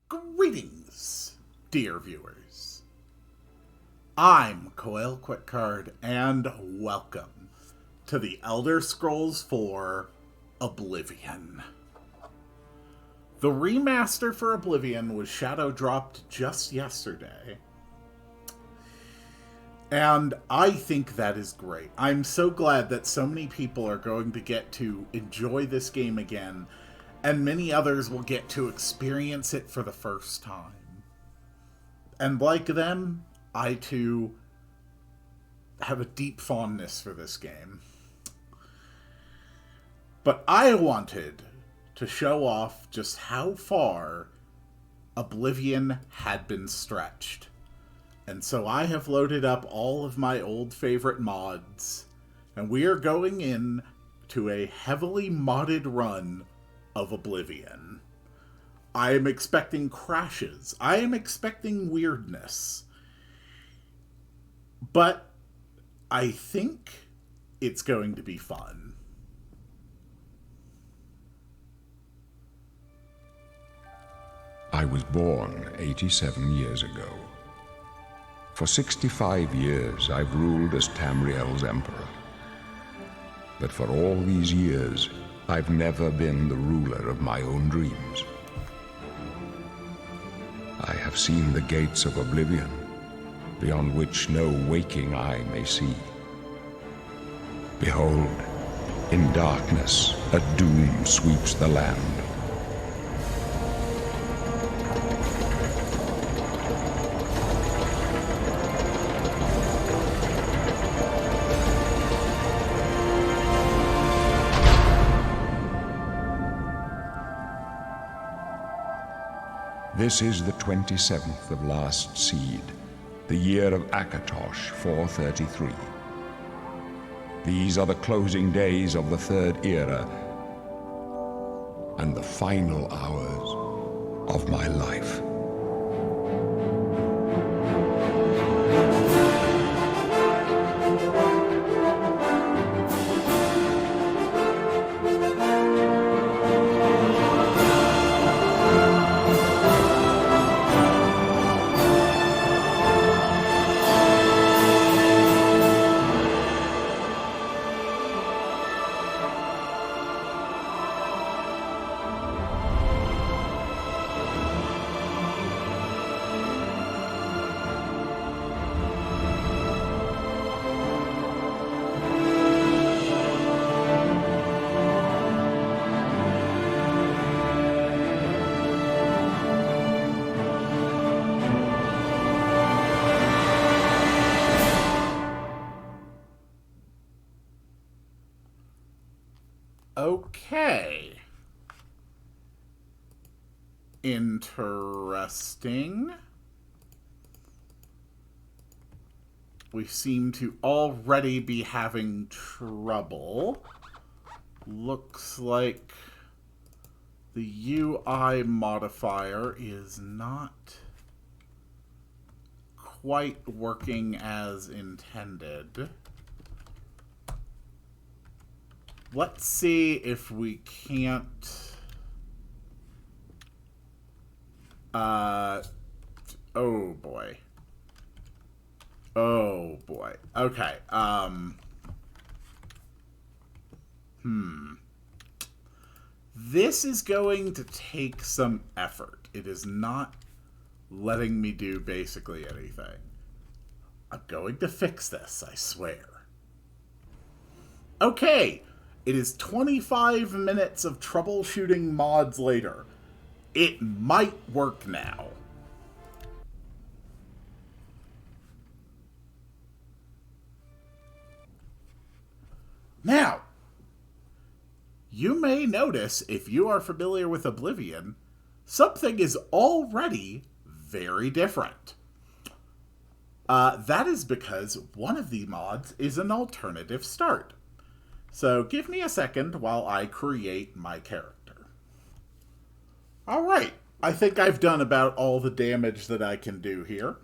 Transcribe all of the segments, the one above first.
Greetings, dear viewers. I'm Coil Quickcard, and welcome to the Elder Scrolls IV Oblivion. The remaster for Oblivion was shadow dropped just yesterday, and I think that is great. I'm so glad that so many people are going to get to enjoy this game again, and many others will get to experience it for the first time. And like them, I too have a deep fondness for this game. But I wanted to show off just how far Oblivion had been stretched. And so I have loaded up all of my old favorite mods, and we are going in to a heavily modded run of Oblivion. I am expecting crashes. I am expecting weirdness. But I think it's going to be fun. I was born 87 years ago. For 65 years, I've ruled as Tamriel's emperor. But for all these years, I've never been the ruler of my own dreams. I have seen the gates of Oblivion, beyond which no waking eye may see. Behold, in darkness, a doom sweeps the land. This is the 27th of last seed, the year of Akatosh 433. These are the closing days of the Third Era and the final hours of my life. Okay. Interesting. We seem to already be having trouble. Looks like the UI modifier is not quite working as intended. Let's see if we can't... oh boy. Oh boy. Okay, This is going to take some effort. It is not letting me do basically anything. I'm going to fix this, I swear. Okay! It is 25 minutes of troubleshooting mods later. It might work now. Now, you may notice, if you are familiar with Oblivion, something is already very different. That is because one of the mods is an alternative start. So give me a second while I create my character. Alright, I think I've done about all the damage that I can do here.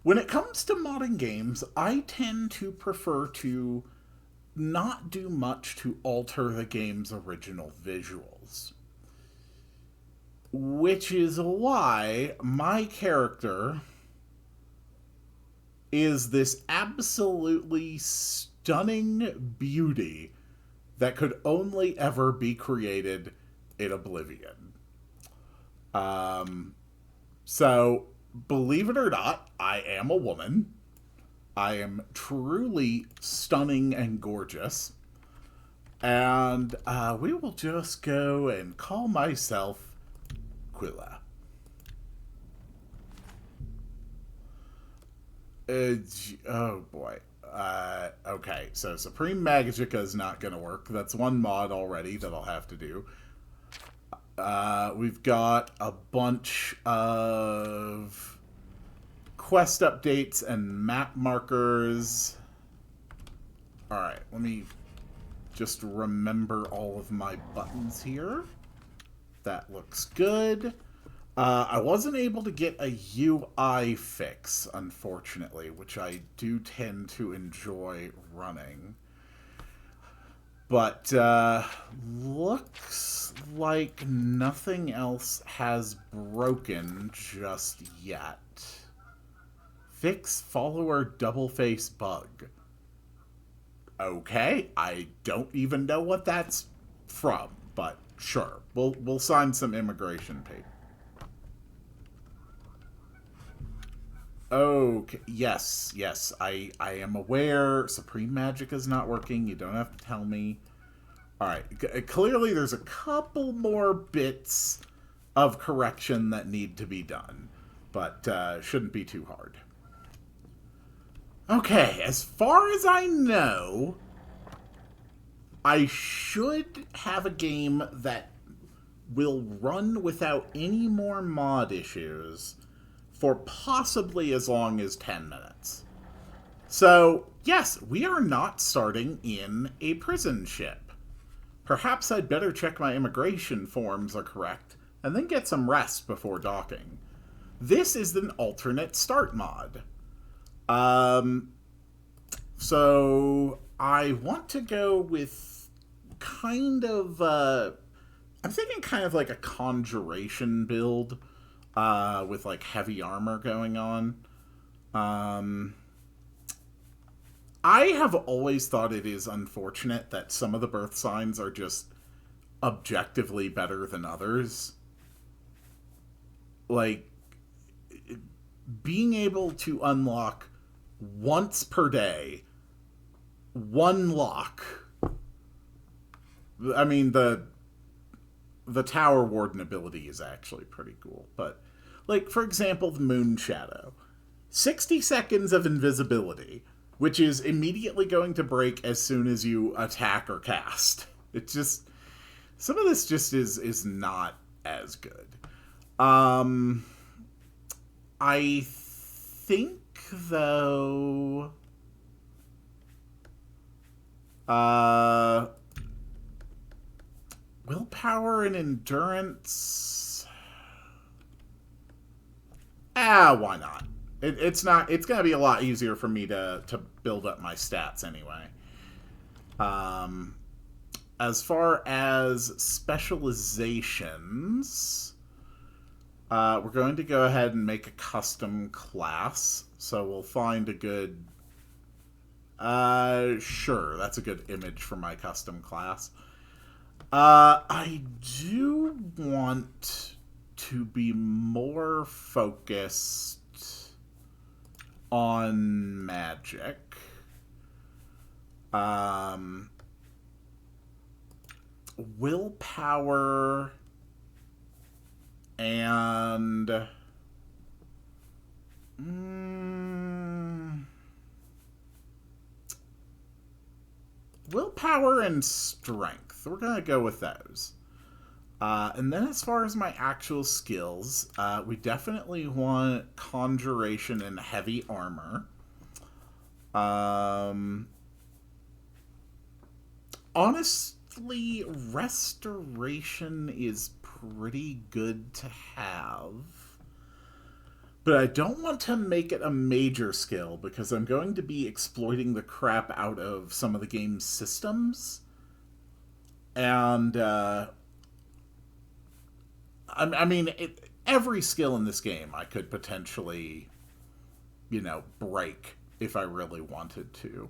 When it comes to modding games, I tend to prefer to not do much to alter the game's original visuals. Which is why my character is this absolutely stunning beauty that could only ever be created in Oblivion. So, believe it or not, I am a woman. I am truly stunning and gorgeous. And we will just go and call myself Quilla. Oh boy. Okay, so Supreme Magica is not going to work. That's one mod already that I'll have to do. We've got a bunch of quest updates and map markers. Alright, let me just remember all of my buttons here. That looks good. I wasn't able to get a UI fix, unfortunately, which I do tend to enjoy running. But looks like nothing else has broken just yet. Fix follower double face bug. Okay, I don't even know what that's from, but sure, we'll sign some immigration paper. Okay, yes, I am aware. Supreme Magic is not working. You don't have to tell me. Alright, clearly there's a couple more bits of correction that need to be done, but shouldn't be too hard. Okay, as far as I know, I should have a game that will run without any more mod issues for possibly as long as 10 minutes. So, yes, we are not starting in a prison ship. Perhaps I'd better check my immigration forms are correct, and then get some rest before docking. This is an alternate start mod. So I want to go with kind of, I'm thinking kind of like a conjuration build, with like heavy armor going on. I have always thought it is unfortunate that some of the birth signs are just objectively better than others. Like, being able to unlock once per day one lock. I mean, the Tower Warden ability is actually pretty cool. But, like, for example, the Moon Shadow. 60 seconds of invisibility, which is immediately going to break as soon as you attack or cast. It's just... some of this just is not as good. I think, though... willpower and endurance... why not? It's not. It's gonna be a lot easier for me to build up my stats anyway. As far as specializations, we're going to go ahead and make a custom class. So we'll find a good. Sure, that's a good image for my custom class. I do want to be more focused on magic. Willpower and willpower and strength. We're gonna go with those. And then as far as my actual skills, we definitely want conjuration and heavy armor. Honestly, restoration is pretty good to have. But I don't want to make it a major skill because I'm going to be exploiting the crap out of some of the game's systems. And, I mean, every skill in this game I could potentially, break if I really wanted to.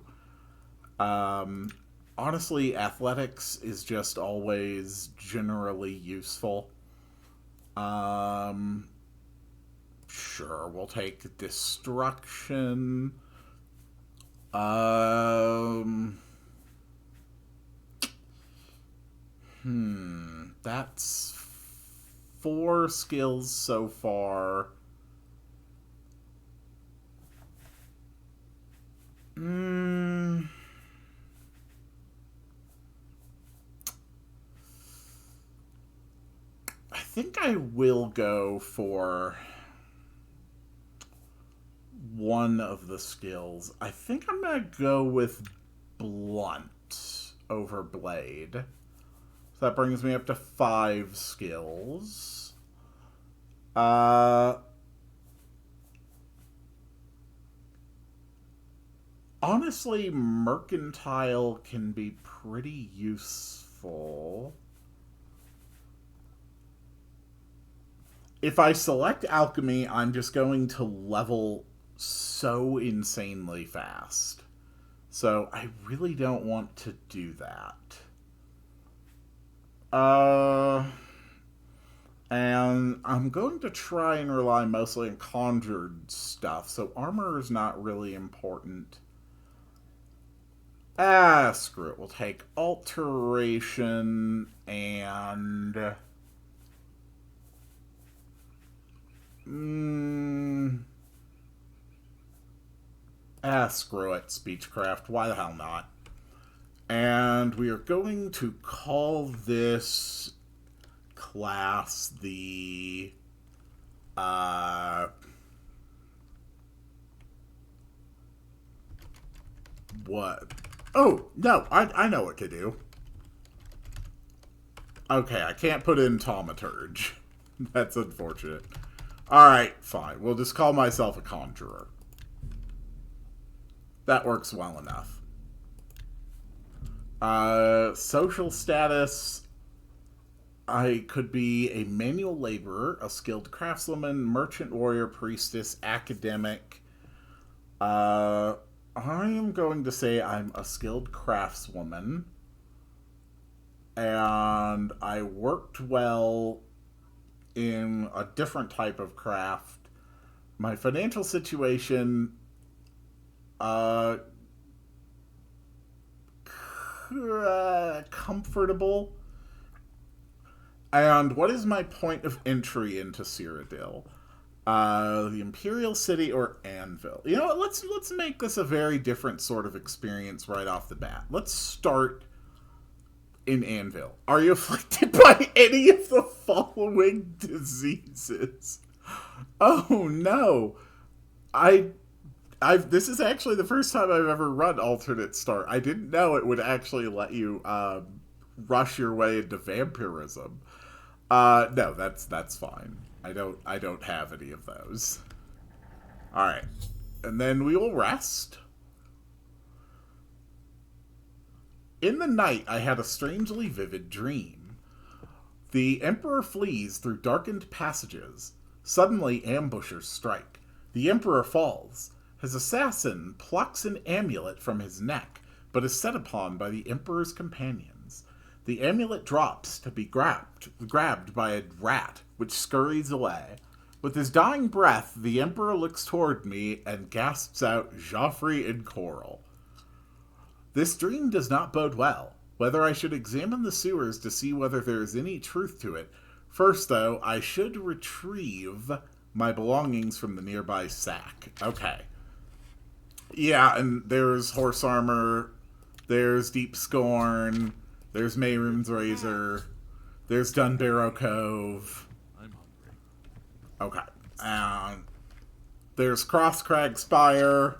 Honestly, athletics is just always generally useful. Sure, we'll take destruction. That's 4 skills so far. I think I will go for one of the skills. I think I'm going to go with blunt over blade. So that brings me up to 5 skills. Honestly, mercantile can be pretty useful. If I select alchemy, I'm just going to level so insanely fast. So I really don't want to do that. And I'm going to try and rely mostly on conjured stuff, so armor is not really important. Screw it. We'll take alteration and... screw it. Speechcraft. Why the hell not? And we are going to call this class the... what? Oh, no. I know what to do. Okay, I can't put in Taumaturge. That's unfortunate. Alright, fine. We'll just call myself a conjurer. That works well enough. Social status. I could be a manual laborer, a skilled craftswoman, merchant, warrior, priestess, academic. I am going to say I'm a skilled craftswoman. And I worked well in a different type of craft. My financial situation, comfortable. And what is my point of entry into Cyrodiil? The Imperial City or Anvil? You know what? Let's make this a very different sort of experience right off the bat. Let's start in Anvil. Are you afflicted by any of the following diseases? Oh no. This is actually the first time I've ever run alternate start. I didn't know it would actually let you rush your way into vampirism. No, that's fine. I don't have any of those. All right. And then we will rest. In the night, I had a strangely vivid dream. The Emperor flees through darkened passages. Suddenly, ambushers strike. The Emperor falls. His assassin plucks an amulet from his neck, but is set upon by the Emperor's companions. The amulet drops to be grabbed by a rat, which scurries away. With his dying breath, the Emperor looks toward me and gasps out, "Joffrey and Coral." This dream does not bode well. Whether I should examine the sewers to see whether there is any truth to it. First, though, I should retrieve my belongings from the nearby sack. Okay. Yeah, and there's horse armor, there's Deep Scorn, there's Mayroon's Razor, there's Dunbarrow Cove. I'm hungry. Okay. And there's Crosscrag Spire.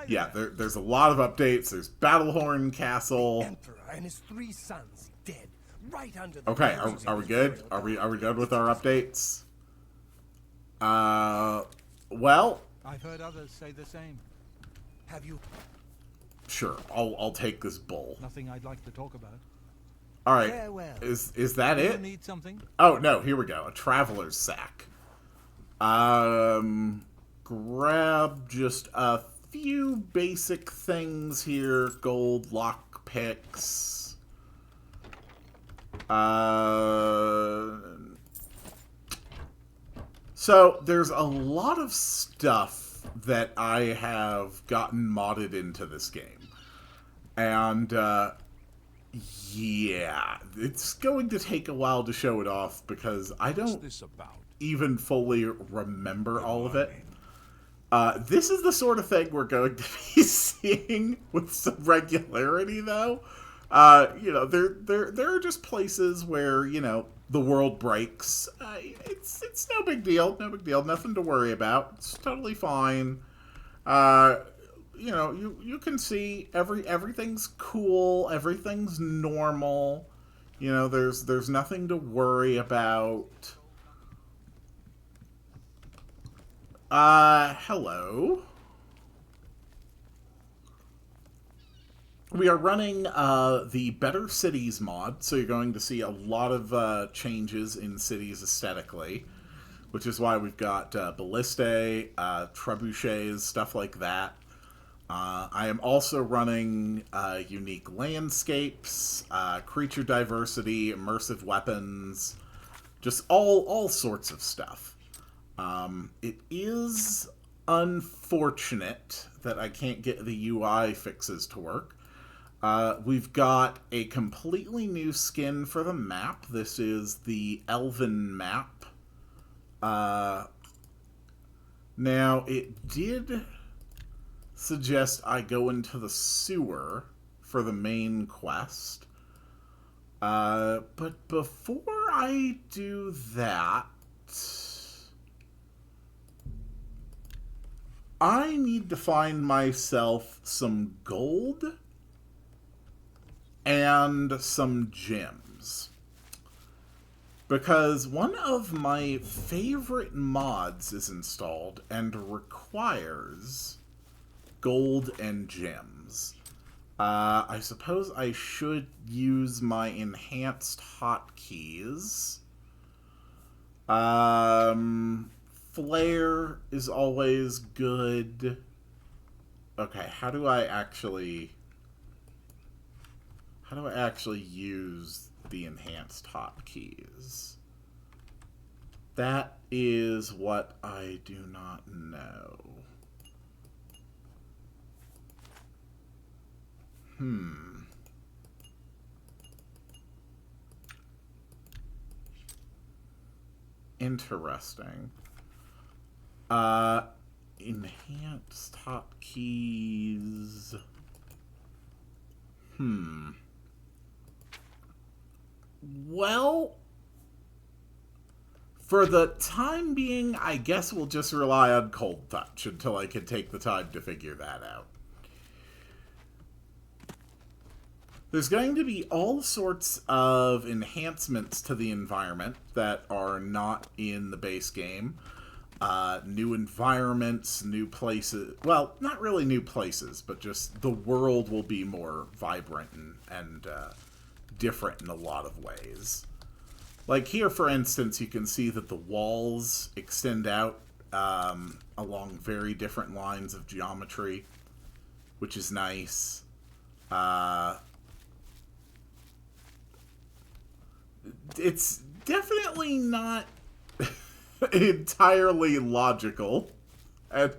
Yeah, there's a lot of updates. There's Battlehorn Castle. Emperor and his 3 sons dead right under the Okay, are we good? Are we good with our updates? Well, I've heard others say the same. Have you? Sure, I'll take this bull. Nothing I'd like to talk about. All right. Farewell. Is that Do you it? need something? Oh, no, here we go. A traveler's sack. Grab just a few basic things here. Gold lock picks. So there's a lot of stuff that I have gotten modded into this game. And, yeah, it's going to take a while to show it off because I don't even fully remember all of it. This is the sort of thing we're going to be seeing with some regularity, though. You know, there are just places where, you know, the world breaks. It's no big deal, nothing to worry about. It's totally fine. You know, you can see everything's cool, everything's normal. You know, there's nothing to worry about. Hello. We are running the Better Cities mod, so you're going to see a lot of changes in cities aesthetically, which is why we've got ballistae, trebuchets, stuff like that. I am also running unique landscapes, creature diversity, immersive weapons, just all sorts of stuff. It is unfortunate that I can't get the UI fixes to work. We've got a completely new skin for the map. This is the Elven map. Now, it did suggest I go into the sewer for the main quest. But before I do that, I need to find myself some gold and some gems. Because one of my favorite mods is installed and requires gold and gems. I suppose I should use my enhanced hotkeys. Flare is always good. Okay, how do I actually use the enhanced hotkeys? That is what I do not know. Interesting. Enhanced hotkeys. Well, for the time being, I guess we'll just rely on Cold Touch until I can take the time to figure that out. There's going to be all sorts of enhancements to the environment that are not in the base game. New environments, new places. Well, not really new places, but just the world will be more vibrant and different in a lot of ways. Like here, for instance, you can see that the walls extend out along very different lines of geometry, which is nice. It's definitely not entirely logical. And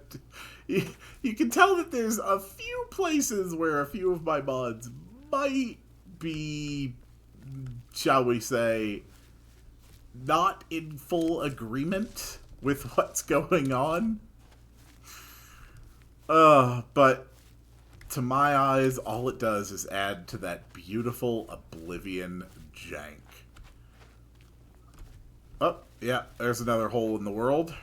you can tell that there's a few places where a few of my mods might be, shall we say, not in full agreement with what's going on. But to my eyes, all it does is add to that beautiful Oblivion jank. Oh, yeah, there's another hole in the world.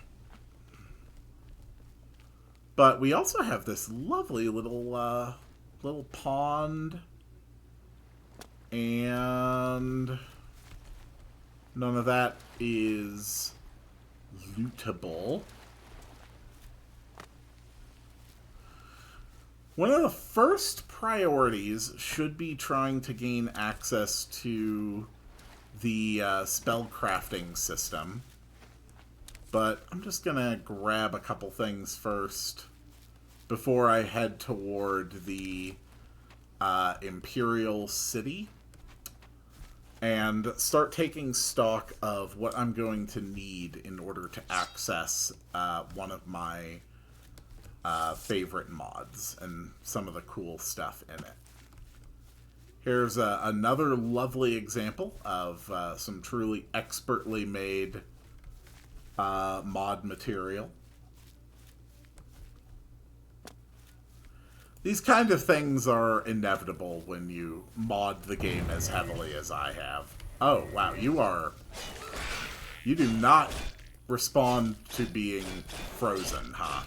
But we also have this lovely little pond. And none of that is lootable. One of the first priorities should be trying to gain access to the spell crafting system. But I'm just going to grab a couple things first before I head toward the Imperial City and start taking stock of what I'm going to need in order to access one of my favorite mods and some of the cool stuff in it. Here's another lovely example of some truly expertly made mod material. These kind of things are inevitable when you mod the game as heavily as I have. Oh, wow, you do not respond to being frozen, huh?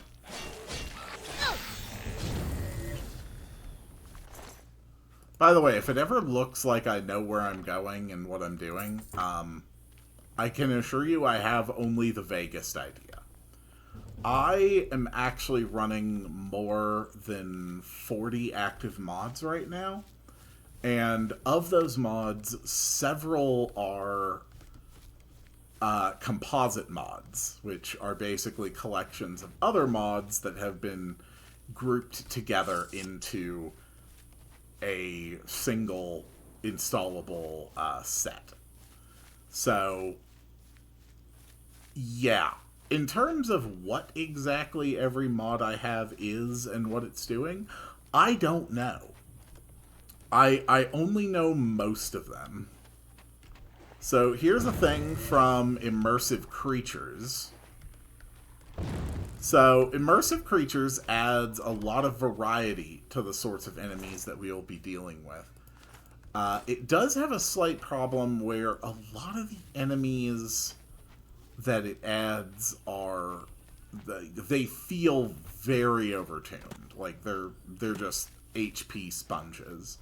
By the way, if it ever looks like I know where I'm going and what I'm doing, I can assure you I have only the vaguest idea. I am actually running more than 40 active mods right now, and of those mods, several are composite mods, which are basically collections of other mods that have been grouped together into a single installable set. So, yeah. In terms of what exactly every mod I have is and what it's doing, I don't know. I only know most of them. So here's a thing from Immersive Creatures. So Immersive Creatures adds a lot of variety to the sorts of enemies that we will be dealing with. It does have a slight problem where a lot of the enemies that it adds are they feel very overtuned, like they're just HP sponges.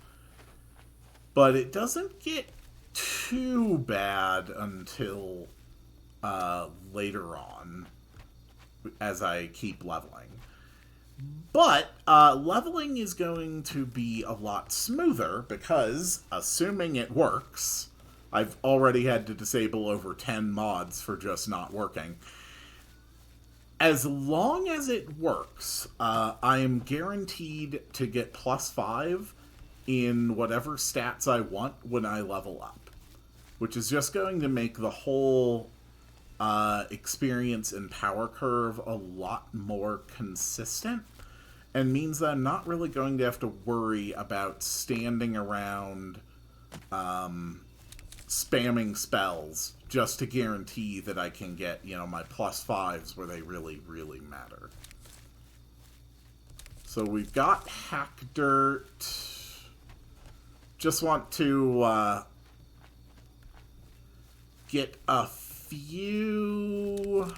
But it doesn't get too bad until later on as I keep leveling. But leveling is going to be a lot smoother because, assuming it works, I've already had to disable over 10 mods for just not working. As long as it works, I am guaranteed to get +5 in whatever stats I want when I level up, which is just going to make the whole experience and power curve a lot more consistent, and means that I'm not really going to have to worry about standing around spamming spells just to guarantee that I can get, my +5s where they really, really matter. So we've got Hack Dirt. Just want to get a few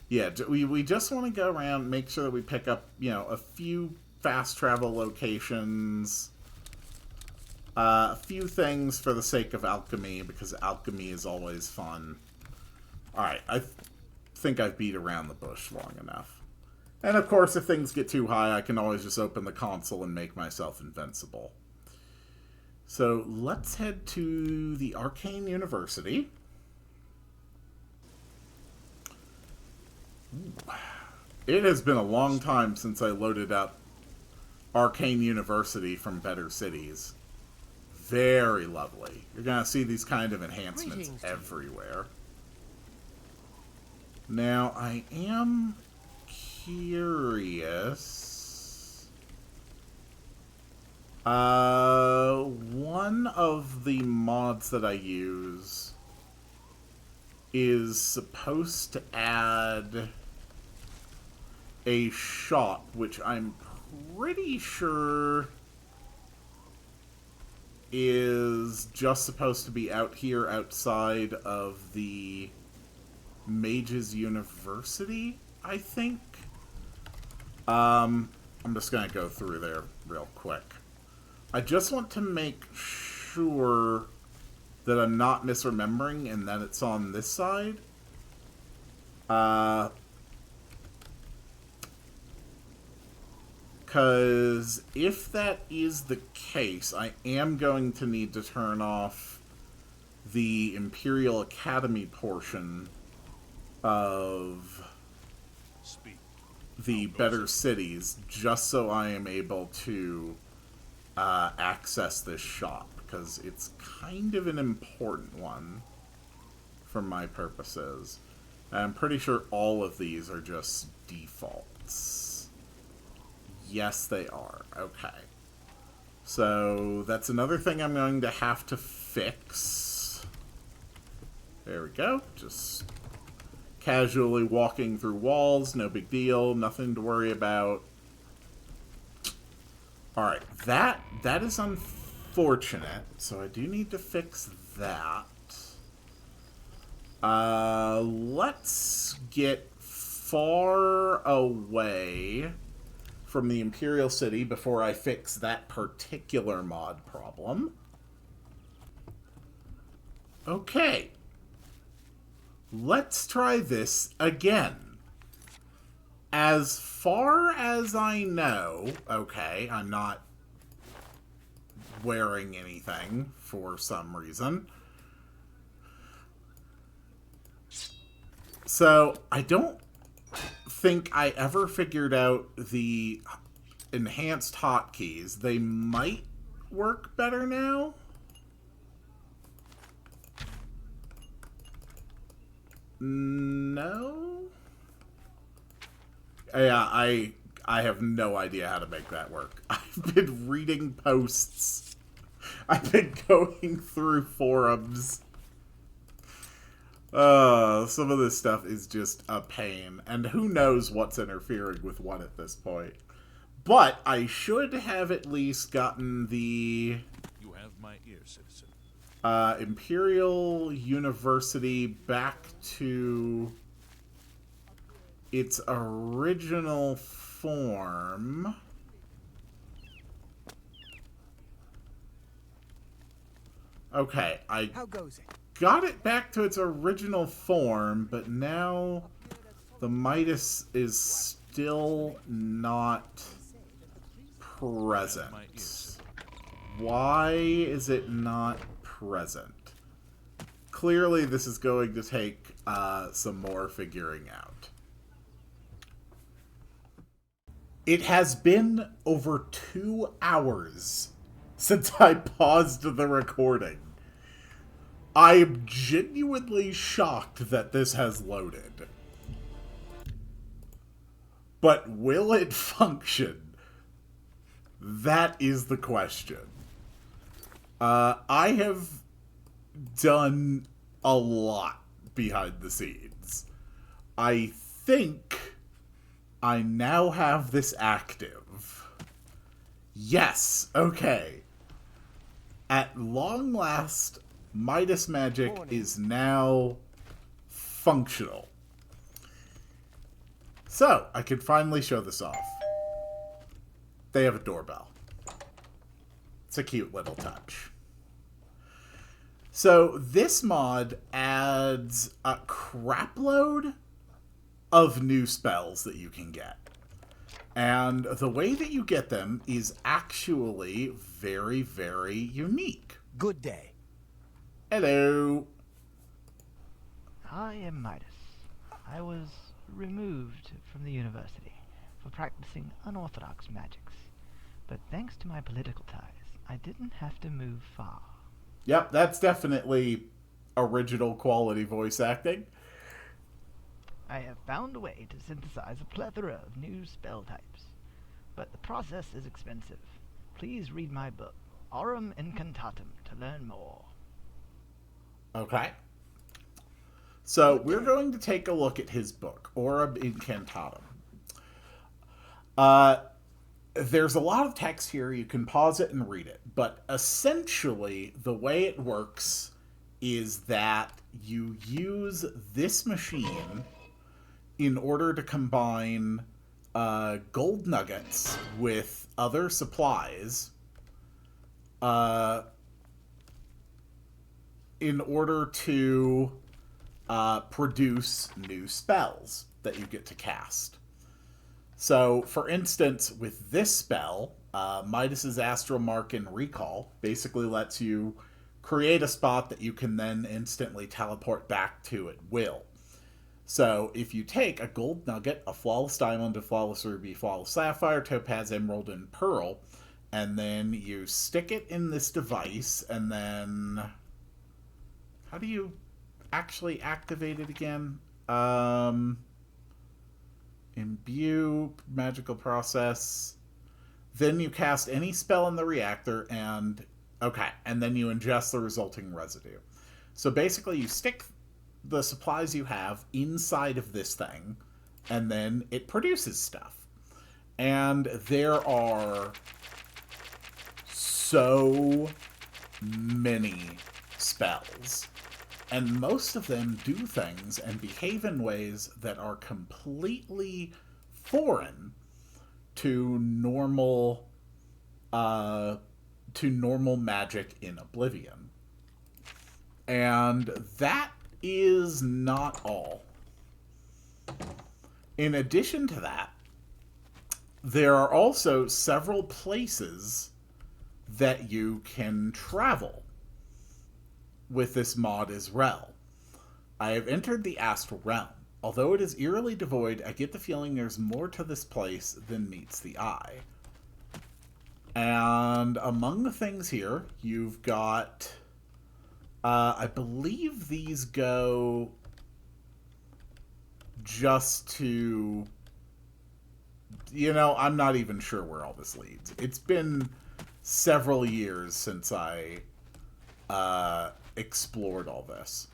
yeah, we just want to go around, make sure that we pick up, a few fast travel locations, a few things for the sake of alchemy, because alchemy is always fun. Alright, I think I've beat around the bush long enough. And of course, if things get too high, I can always just open the console and make myself invincible. So let's head to the Arcane University. Ooh. It has been a long time since I loaded up Arcane University from Better Cities. Very lovely. You're going to see these kind of enhancements everywhere. Now, I am curious. One of the mods that I use is supposed to add a shot, which I'm pretty sure is just supposed to be out here outside of the Mages University, I think. I'm just going to go through there real quick. I just want to make sure that I'm not misremembering and that it's on this side. Because if that is the case, I am going to need to turn off the Imperial Academy portion of the Better Cities, just so I am able to access this shop, because it's kind of an important one for my purposes. I'm pretty sure all of these are just defaults. Yes, they are. Okay. So that's another thing I'm going to have to fix. There we go. Just casually walking through walls, no big deal, nothing to worry about. Alright, that is unfortunate, so I do need to fix that. Let's get far away from the Imperial City before I fix that particular mod problem. Okay. Let's try this again. As far as I know, okay, I'm not wearing anything for some reason. So, I don't think I ever figured out the enhanced hotkeys. They might work better now. No? Yeah, I have no idea how to make that work. I've been reading posts. I've been going through forums. Some of this stuff is just a pain, and who knows what's interfering with what at this point. But I should have at least gotten the You have my ear, citizen. Imperial University back to its original form. Okay, How goes it? got it back to its original form, but now the Midas is still not present. Why is it not present? Clearly this is going to take some more figuring out. It has been over 2 hours since I paused the recording. I am genuinely shocked that this has loaded. But will it function? That is the question. I have done a lot behind the scenes. I think I now have this active. Yes, okay. At long last, Midas Magic is now functional. So, I can finally show this off. They have a doorbell. It's a cute little touch. So, this mod adds a crapload of new spells that you can get. And the way that you get them is actually very, very unique. Good day. Hello. I am Midas. I was removed from the university for practicing unorthodox magics. But thanks to my political ties, I didn't have to move far. Yep, that's definitely original quality voice acting. I have found a way to synthesize a plethora of new spell types. But the process is expensive. Please read my book, Aurum Incantatum, to learn more. Okay. So, we're going to take a look at his book, Aurum Incantatum. There's a lot of text here. You can pause it and read it. But essentially, the way it works is that you use this machine in order to combine gold nuggets with other supplies in order to produce new spells that you get to cast. So, for instance, with this spell, Midas's Astral Mark and Recall basically lets you create a spot that you can then instantly teleport back to at will. So, if you take a gold nugget, a flawless diamond, a flawless ruby, flawless sapphire, topaz, emerald, and pearl, and then you stick it in this device, and then how do you actually activate it again? Imbue, magical process. Then you cast any spell in the reactor, and okay, and then you ingest the resulting residue. So basically, you stick the supplies you have inside of this thing, and then it produces stuff. And there are so many spells. And most of them do things and behave in ways that are completely foreign to normal magic in Oblivion. And that is not all. In addition to that, there are also several places that you can travel with this mod as well. I have entered the Astral Realm. Although it is eerily devoid, I get the feeling there's more to this place than meets the eye. And among the things here, you've got... I believe these go just to... You know, I'm not even sure where all this leads. It's been several years since I explored all this.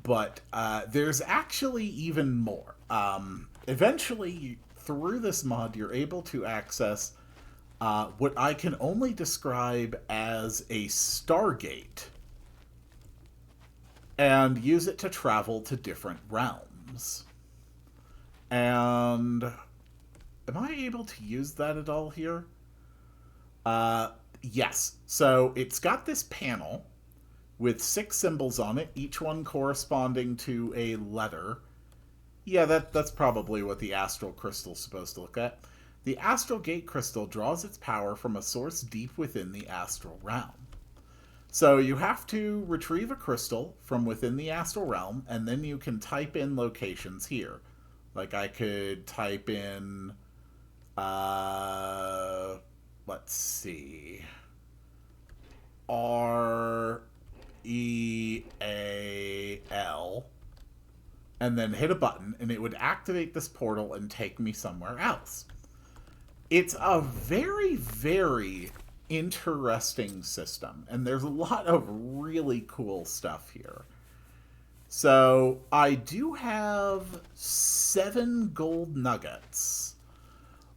But there's actually even more. Eventually, through this mod, you're able to access what I can only describe as a Stargate, and use it to travel to different realms. And am I able to use that at all here? Yes. So it's got this panel with 6 symbols on it, each one corresponding to a letter. Yeah, that's probably what the Astral Crystal's supposed to look at. The Astral Gate Crystal draws its power from a source deep within the Astral Realm. So you have to retrieve a crystal from within the Astral Realm, and then you can type in locations here. Like I could type in, let's see, REAL, and then hit a button, and it would activate this portal and take me somewhere else. It's a very, very interesting system, and there's a lot of really cool stuff here. So I do have 7 gold nuggets.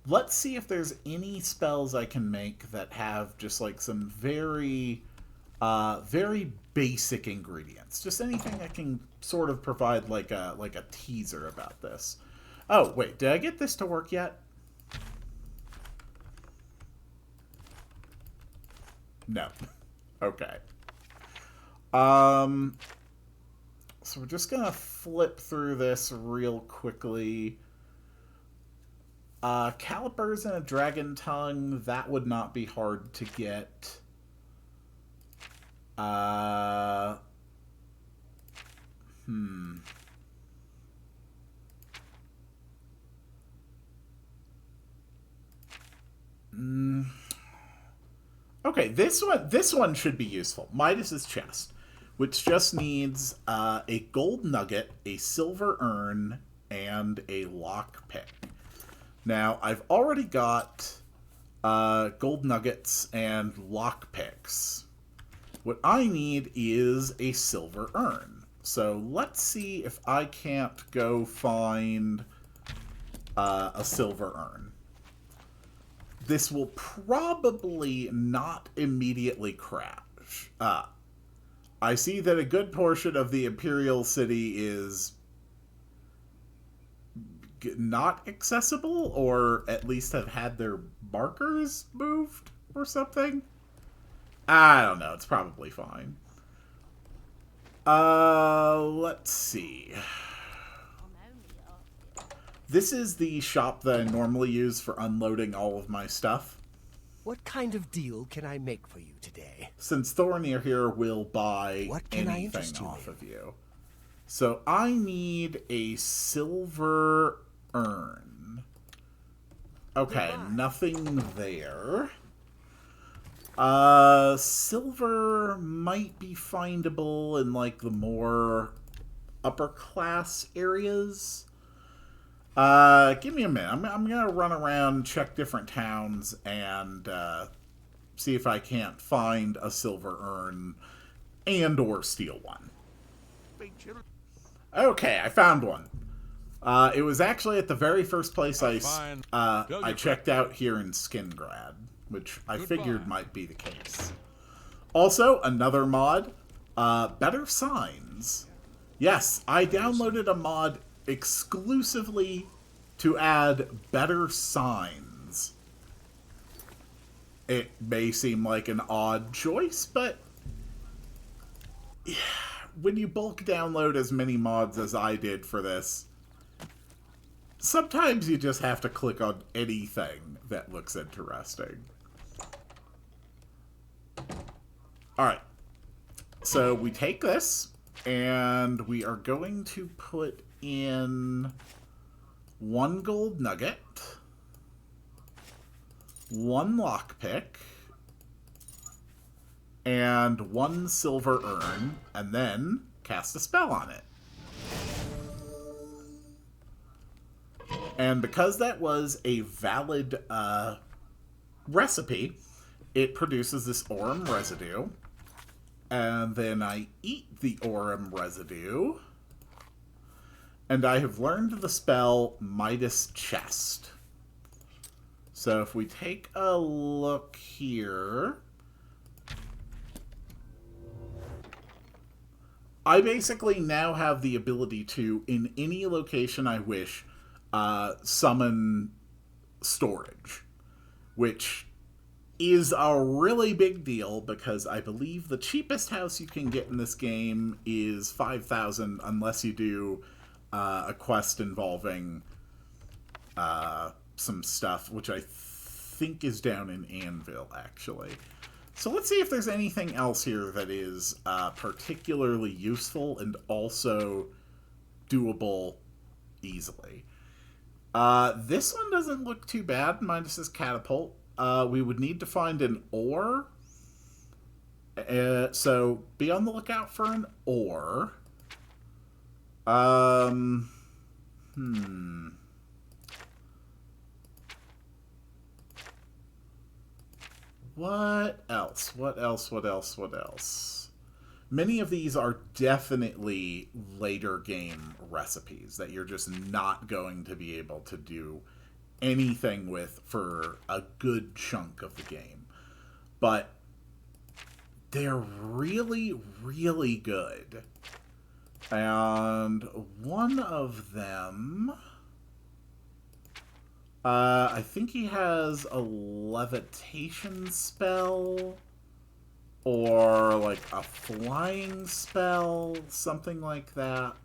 Let's see if there's any spells I can make that have just like some very very basic ingredients. Just anything that can sort of provide like a teaser about this. Oh, wait, did I get this to work yet? No. Okay. So we're just gonna flip through this real quickly. Calipers and a dragon tongue, that would not be hard to get. Okay, this one should be useful. Midas's chest, which just needs a gold nugget, a silver urn, and a lockpick. Now, I've already got gold nuggets and lockpicks. What I need is a silver urn. So let's see if I can't go find a silver urn. This will probably not immediately crash. I see that a good portion of the Imperial City is not accessible, or at least have had their markers moved or something. I don't know. It's probably fine. Let's see. This is the shop that I normally use for unloading all of my stuff. What kind of deal can I make for you today? Since Thornir here will buy What can I anything interest you off in? of you. So I need a silver urn. Okay, Goodbye. nothing there. Silver might be findable in, like, the more upper class areas. Give me a minute. I'm gonna run around, check different towns, and see if I can't find a silver urn and or steal one. Okay, I found one. It was actually at the very first place I checked out here in Skingrad, which I figured might be the case. Also, another mod, Better Signs. Yes, I downloaded a mod exclusively to add better signs. It may seem like an odd choice, but when you bulk download as many mods as I did for this, sometimes you just have to click on anything that looks interesting. Alright, so we take this, and we are going to put in 1 gold nugget, 1 lockpick, and 1 silver urn, and then cast a spell on it. And because that was a valid recipe, it produces this Aurum residue. And then I eat the Aurum residue. And I have learned the spell Midas Chest. So if we take a look here, I basically now have the ability to, in any location I wish, summon storage, which is a really big deal because I believe the cheapest house you can get in this game is 5,000 unless you do a quest involving some stuff, which I think is down in Anvil, actually. So let's see if there's anything else here that is particularly useful and also doable easily. This one doesn't look too bad, minus this catapult. We would need to find an ore. So be on the lookout for an ore. What else? What else? What else? What else? Many of these are definitely later game recipes that you're just not going to be able to do anything with for a good chunk of the game. But they're really, really good. And one of them, I think he has a levitation spell or like a flying spell, something like that.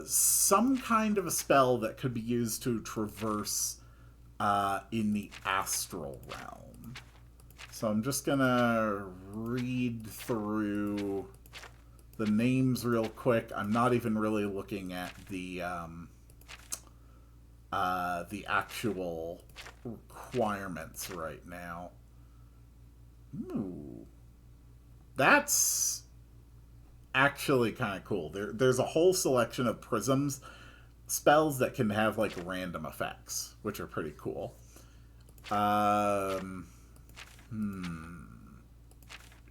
Some kind of a spell that could be used to traverse in the astral realm. So I'm just gonna read through the names real quick. I'm not even really looking at the actual requirements right now. Ooh. That's actually kind of cool. There's a whole selection of prisms spells that can have like random effects, which are pretty cool.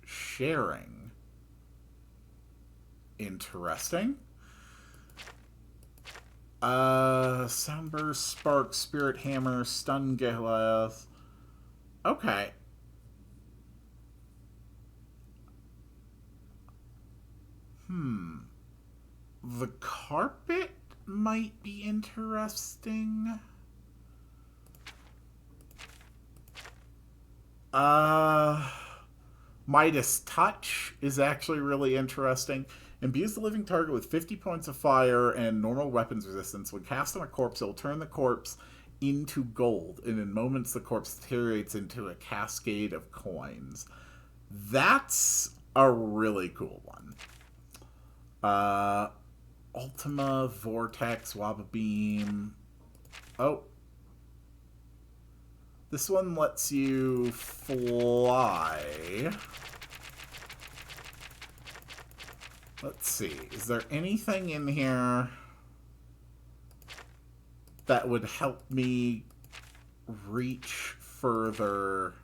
Sharing. Interesting. Soundburst, Spark, Spirit Hammer, Stun Goliath. Okay. The carpet might be interesting. Midas Touch is actually really interesting. Imbues the living target with 50 points of fire and normal weapons resistance. When cast on a corpse, it will turn the corpse into gold, and in moments the corpse deteriorates into a cascade of coins. That's a really cool one. Ultima, Vortex, Waba Beam. Oh. This one lets you fly. Let's see. Is there anything in here that would help me reach further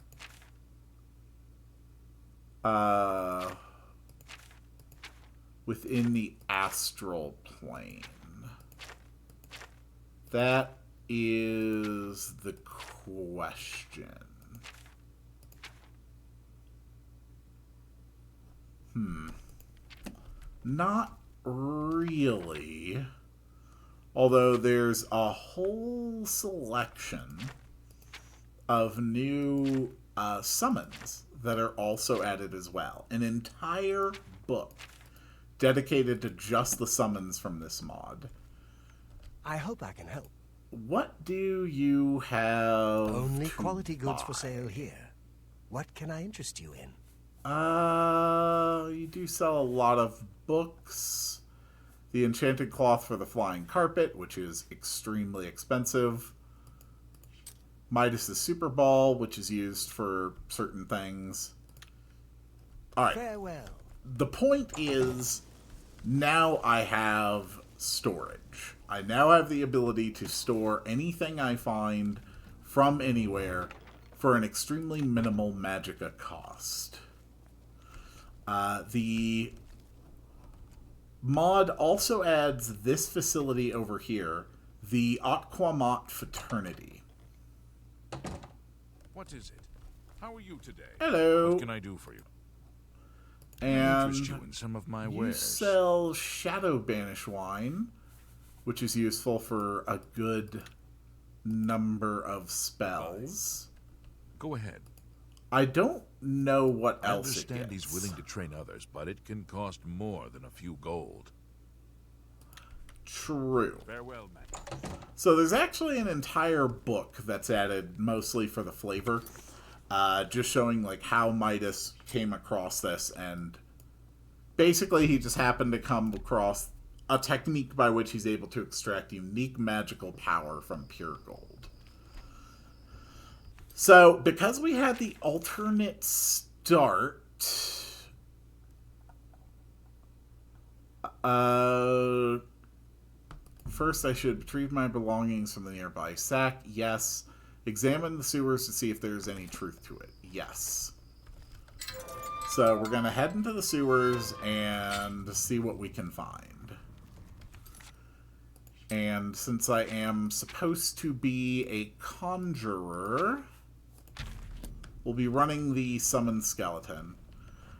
within the astral plane? That is the question. Not really. Although there's a whole selection of new summons that are also added as well. An entire book dedicated to just the summons from this mod. I hope I can help. What do you have? Only to quality goods buy? for sale here. What can I interest you in? You do sell a lot of books. The Enchanted Cloth for the Flying Carpet, which is extremely expensive. Midas' Super Ball, which is used for certain things. Alright. Farewell. The point is, now I have storage. I now have the ability to store anything I find from anywhere for an extremely minimal magicka cost. The mod also adds this facility over here, the Otquamot Fraternity. What is it? How are you today? Hello. What can I do for you? And Interest you in some of my you wares. sell Shadow Banish wine, which is useful for a good number of spells. Go ahead. I don't know what I else it understand gets. he's willing to train others, but it can cost more than a few gold. True. Farewell, man. So there's actually an entire book that's added mostly for the flavor, just showing like how Midas came across this, and basically he just happened to come across a technique by which he's able to extract unique magical power from pure gold. So, because we had the alternate start, first I should retrieve my belongings from the nearby sack. Yes. Examine the sewers to see if there's any truth to it. Yes. So, we're going to head into the sewers and see what we can find. And since I am supposed to be a conjurer, we'll be running the Summon Skeleton.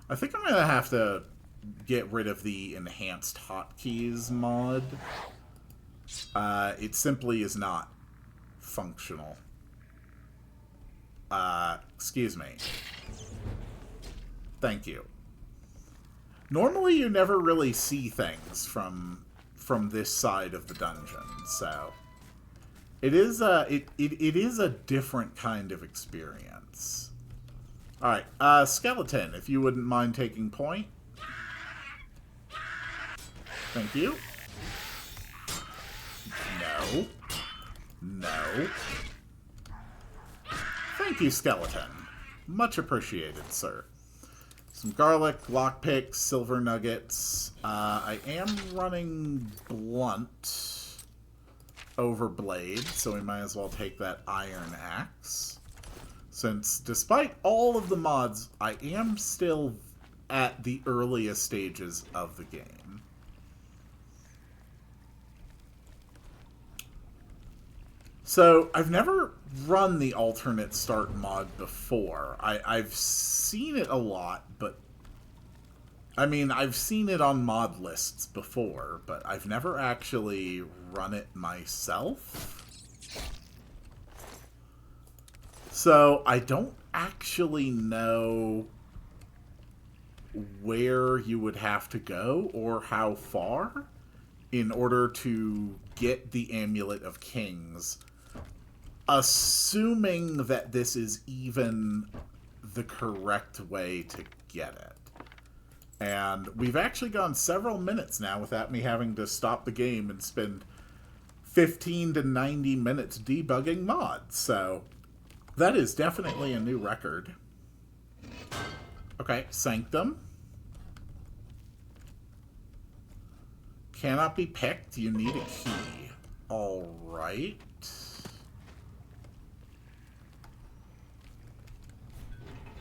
I think I'm going to have to get rid of the Enhanced Hotkeys mod. It simply is not functional. Excuse me. Thank you. Normally you never really see things from this side of the dungeon, so it is it is a different kind of experience. Alright, Skeleton, if you wouldn't mind taking point. Thank you. No. No. Thank you, Skeleton. Much appreciated, sir. Some garlic, lockpicks, silver nuggets. I am running blunt over blade, so we might as well take that iron axe. Since, despite all of the mods, I am still at the earliest stages of the game. So, I've never run the alternate start mod before. I've seen it a lot, but... I mean, I've seen it on mod lists before, but I've never actually run it myself. So, I don't actually know where you would have to go or how far in order to get the Amulet of Kings, assuming that this is even the correct way to get it. And we've actually gone several minutes now without me having to stop the game and spend 15 to 90 minutes debugging mods, so that is definitely a new record. Okay, Sanctum. Cannot be picked, you need a key. Alright.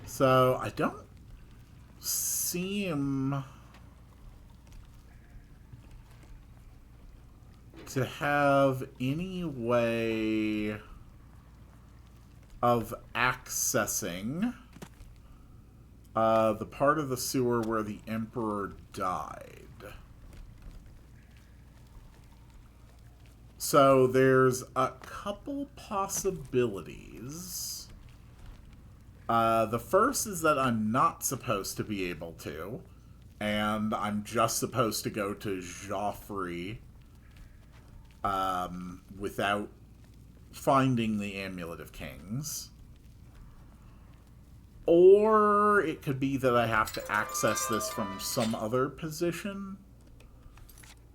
So, I don't seem to have any way of accessing the part of the sewer where the Emperor died. So there's a couple possibilities. The first is that I'm not supposed to be able to, and I'm just supposed to go to Joffrey without finding the Amulet of Kings. Or it could be that I have to access this from some other position.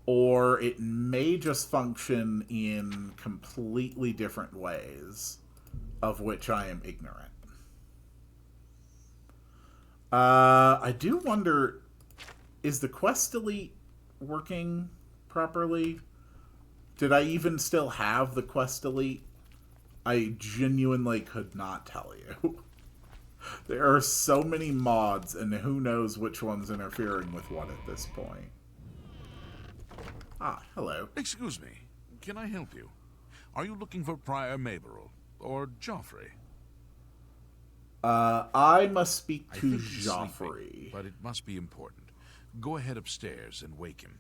Or it may just function in completely different ways, of which I am ignorant. I do wonder, is the quest delete working properly? Did I even still have the quest delete? I genuinely could not tell you. There are so many mods, and who knows which one's interfering with what at this point. Ah, hello. Excuse me. Can I help you? Are you looking for Prior Maberel or Joffrey? I must speak I to think he's sleeping, Joffrey. but it must be important. Go ahead upstairs and wake him.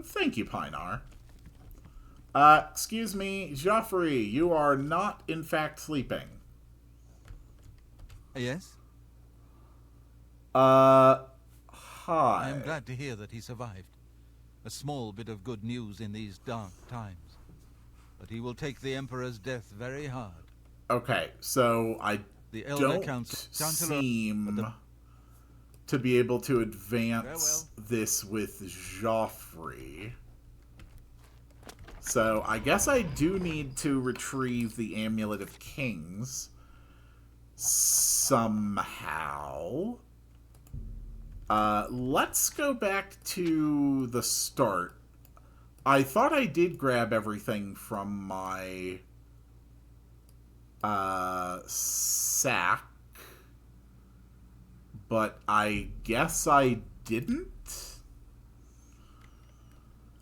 Thank you, Pinar. Excuse me, Joffrey, you are not in fact sleeping. Yes? Hi. I am glad to hear that he survived. A small bit of good news in these dark times. But he will take the Emperor's death very hard. Okay, so I The Elder don't Chancellor seem to be able to advance this with Joffrey. So I guess I do need to retrieve the Amulet of Kings somehow. Let's go back to the start. I thought I did grab everything from my sack, but I guess I didn't.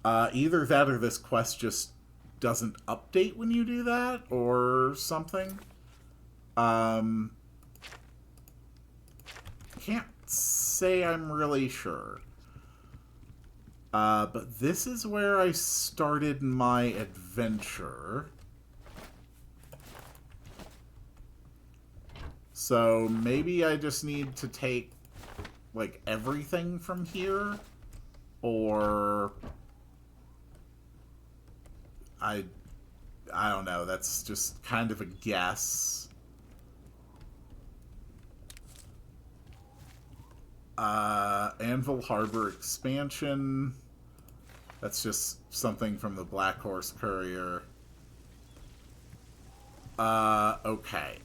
Either that or this quest just doesn't update when you do that, or something. Can't say I'm really sure. But this is where I started my adventure. So maybe I just need to take, like, everything from here? Or I don't know. That's just kind of a guess. Anvil Harbor expansion. That's just something from the Black Horse Courier. Okay.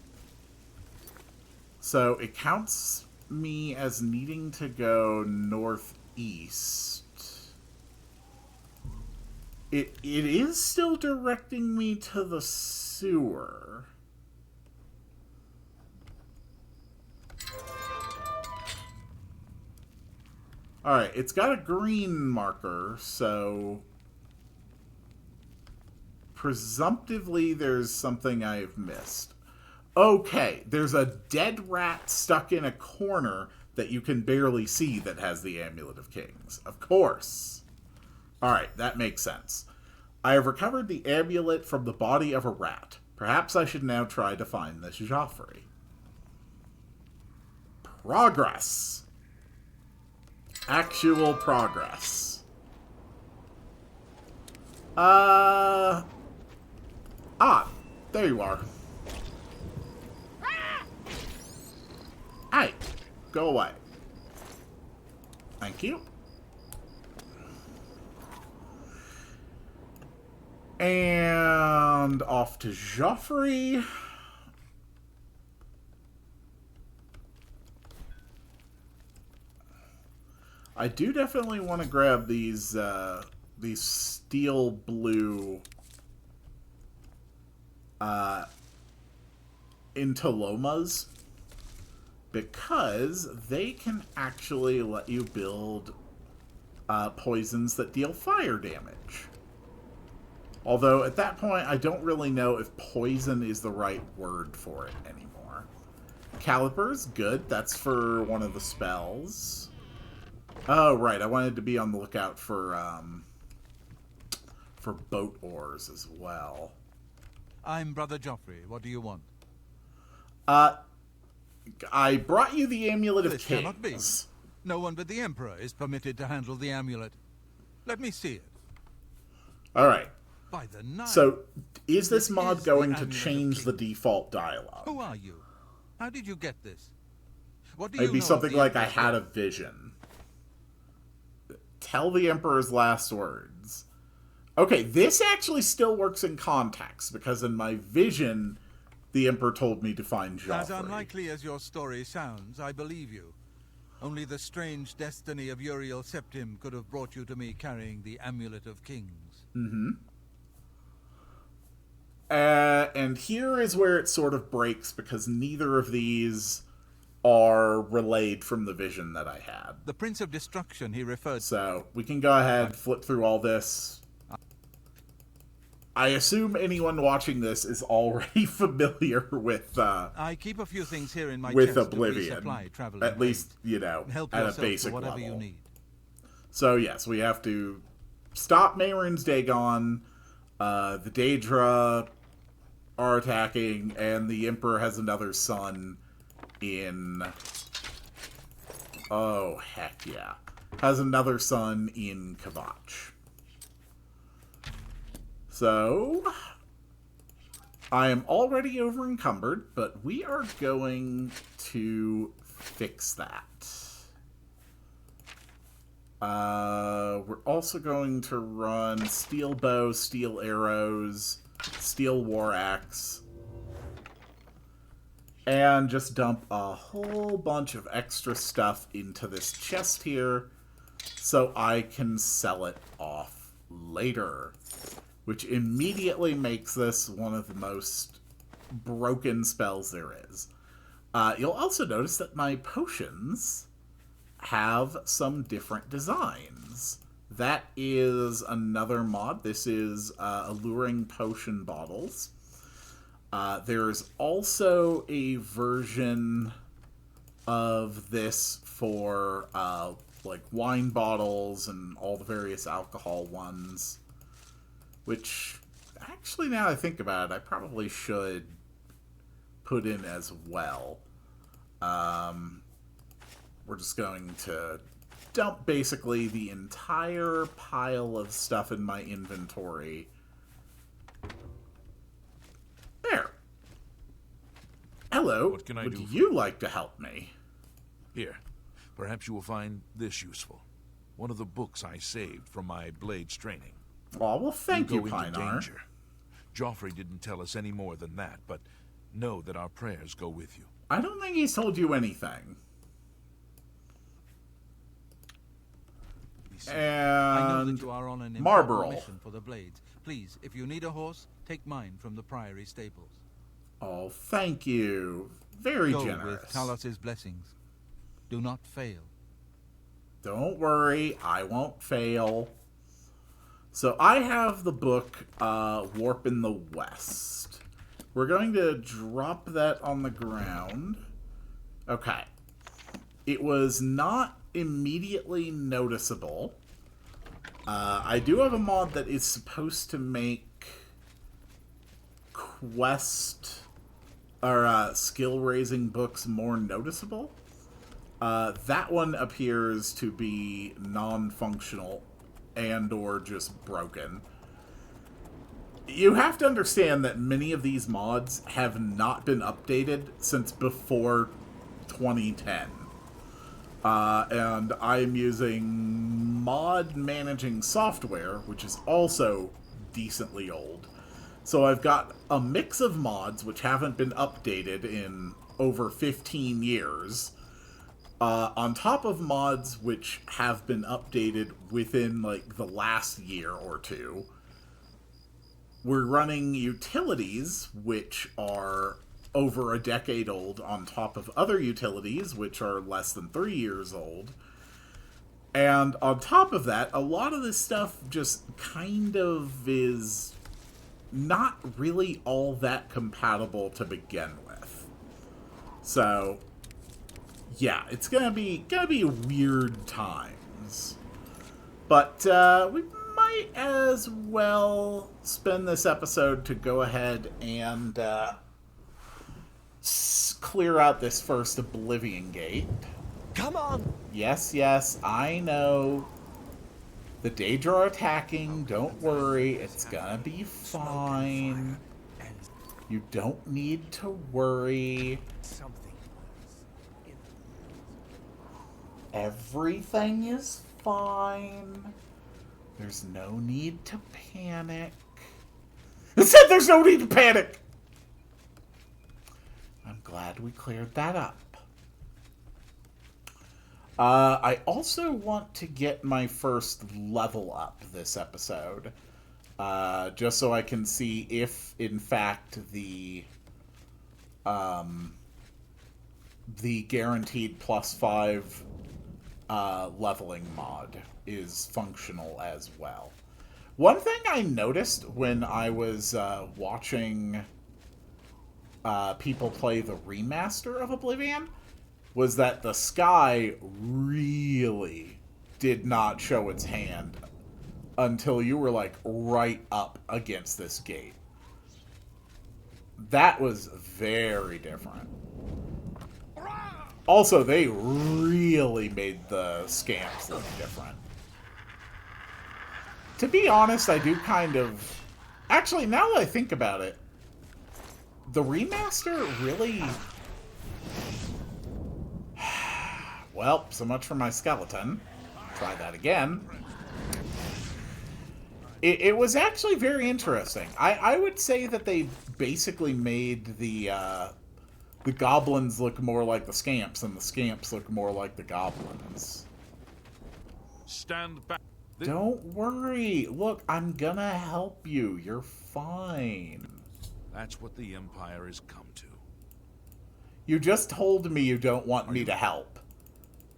So it counts me as needing to go northeast. It is still directing me to the sewer. Alright, it's got a green marker, so presumptively there's something I've missed. Okay, there's a dead rat stuck in a corner that you can barely see that has the Amulet of Kings. Of course. Alright, that makes sense. I have recovered the amulet from the body of a rat. Perhaps I should now try to find this Joffrey. Progress! Actual progress. There you are. Hey, go away. Thank you. And off to Joffrey. I do definitely want to grab these steel blue Intolomas, because they can actually let you build poisons that deal fire damage. Although, at that point, I don't really know if poison is the right word for it anymore. Calipers, good. That's for one of the spells. Oh, right. I wanted to be on the lookout for boat oars as well. I'm Brother Joffrey. What do you want? I brought you the Amulet of This Kings. cannot be. No one but the Emperor is permitted to handle the amulet. Let me see it. All right. By the night. So, is this This mod is going the to Amulet of change the Kings. default dialogue? Who are you? How did you get this? What do you It'd be know of something the like, I Emperor's had a will? vision. Tell the Emperor's last words. Okay, this actually still works in context, because in my vision, the Emperor told me to find Joffrey. As unlikely as your story sounds, I believe you. Only the strange destiny of Uriel Septim could have brought you to me carrying the Amulet of Kings. Mm-hmm. And here is where it sort of breaks, because neither of these are relayed from the vision that I had. The Prince of Destruction he referred to. So, we can go ahead, flip through all this. I assume anyone watching this is already familiar with I keep a few things here in my with chest Oblivion. to resupply traveling At least, aids. you know, Help at a yourself basic to whatever level. you need. So, yes, we have to stop Mehrunes Dagon. The Daedra are attacking, and the Emperor has another son in... Oh, heck yeah. Has another son in Kvatch. So, I am already over encumbered, but we are going to fix that. We're also going to run steel bow, steel arrows, steel war axe, and just dump a whole bunch of extra stuff into this chest here so I can sell it off later, which immediately makes this one of the most broken spells there is. You'll also notice that my potions have some different designs. That is another mod. This is Alluring Potion Bottles. There's also a version of this for like wine bottles and all the various alcohol ones, which actually, now that I think about it, I probably should put in as well. We're just going to dump basically the entire pile of stuff in my inventory. There. Hello. What can I Would do for you like to help me? Here, perhaps you will find this useful. One of the books I saved from my blades training. Oh, well, thank you, go into Pinar. danger. Joffrey didn't tell us any more than that, but know that our prayers go with you. I don't think he's told you anything. I know And that you are on an Marlborough. important mission for the blades. Please, if you need a horse, take mine from the Priory stables. Oh, thank you. Very Go generous. with Talos' blessings. Do not fail. Don't worry, I won't fail. So I have the book Warp in the West. We're going to drop that on the ground. Okay. It was not immediately noticeable. I do have a mod that is supposed to make quest or skill raising books more noticeable. That one appears to be non-functional and or just broken. You have to understand that many of these mods have not been updated since before 2010. And I'm using mod managing software, which is also decently old. So I've got a mix of mods which haven't been updated in over 15 years, on top of mods which have been updated within, like, the last year or two. We're running utilities which are over a decade old on top of other utilities which are less than 3 years old. And on top of that, a lot of this stuff just kind of is not really all that compatible to begin with. So, yeah, it's gonna be weird times. But we might as well spend this episode to go ahead and clear out this first Oblivion gate. Come on! Yes, yes, I know. The Daedra are attacking. Don't worry, it's gonna be fine. You don't need to worry. Everything is fine. There's no need to panic. It said there's no need to panic! I'm glad we cleared that up. I also want to get my first level up this episode. Just so I can see if, in fact, the guaranteed +5 leveling mod is functional as well. One thing I noticed when I was watching people play the remaster of Oblivion was that the sky really did not show its hand until you were, like, right up against this gate. That was very different. Also, they really made the scamps look different. To be honest, I do kind of... Actually, now that I think about it, the remaster really... Well, so much for my skeleton. Try that again. It was actually very interesting. I would say that they basically made the goblins look more like the scamps, and the scamps look more like the goblins. Stand back. Don't worry. Look, I'm gonna help you. You're fine. That's what the Empire has come to. You just told me you don't want me to help.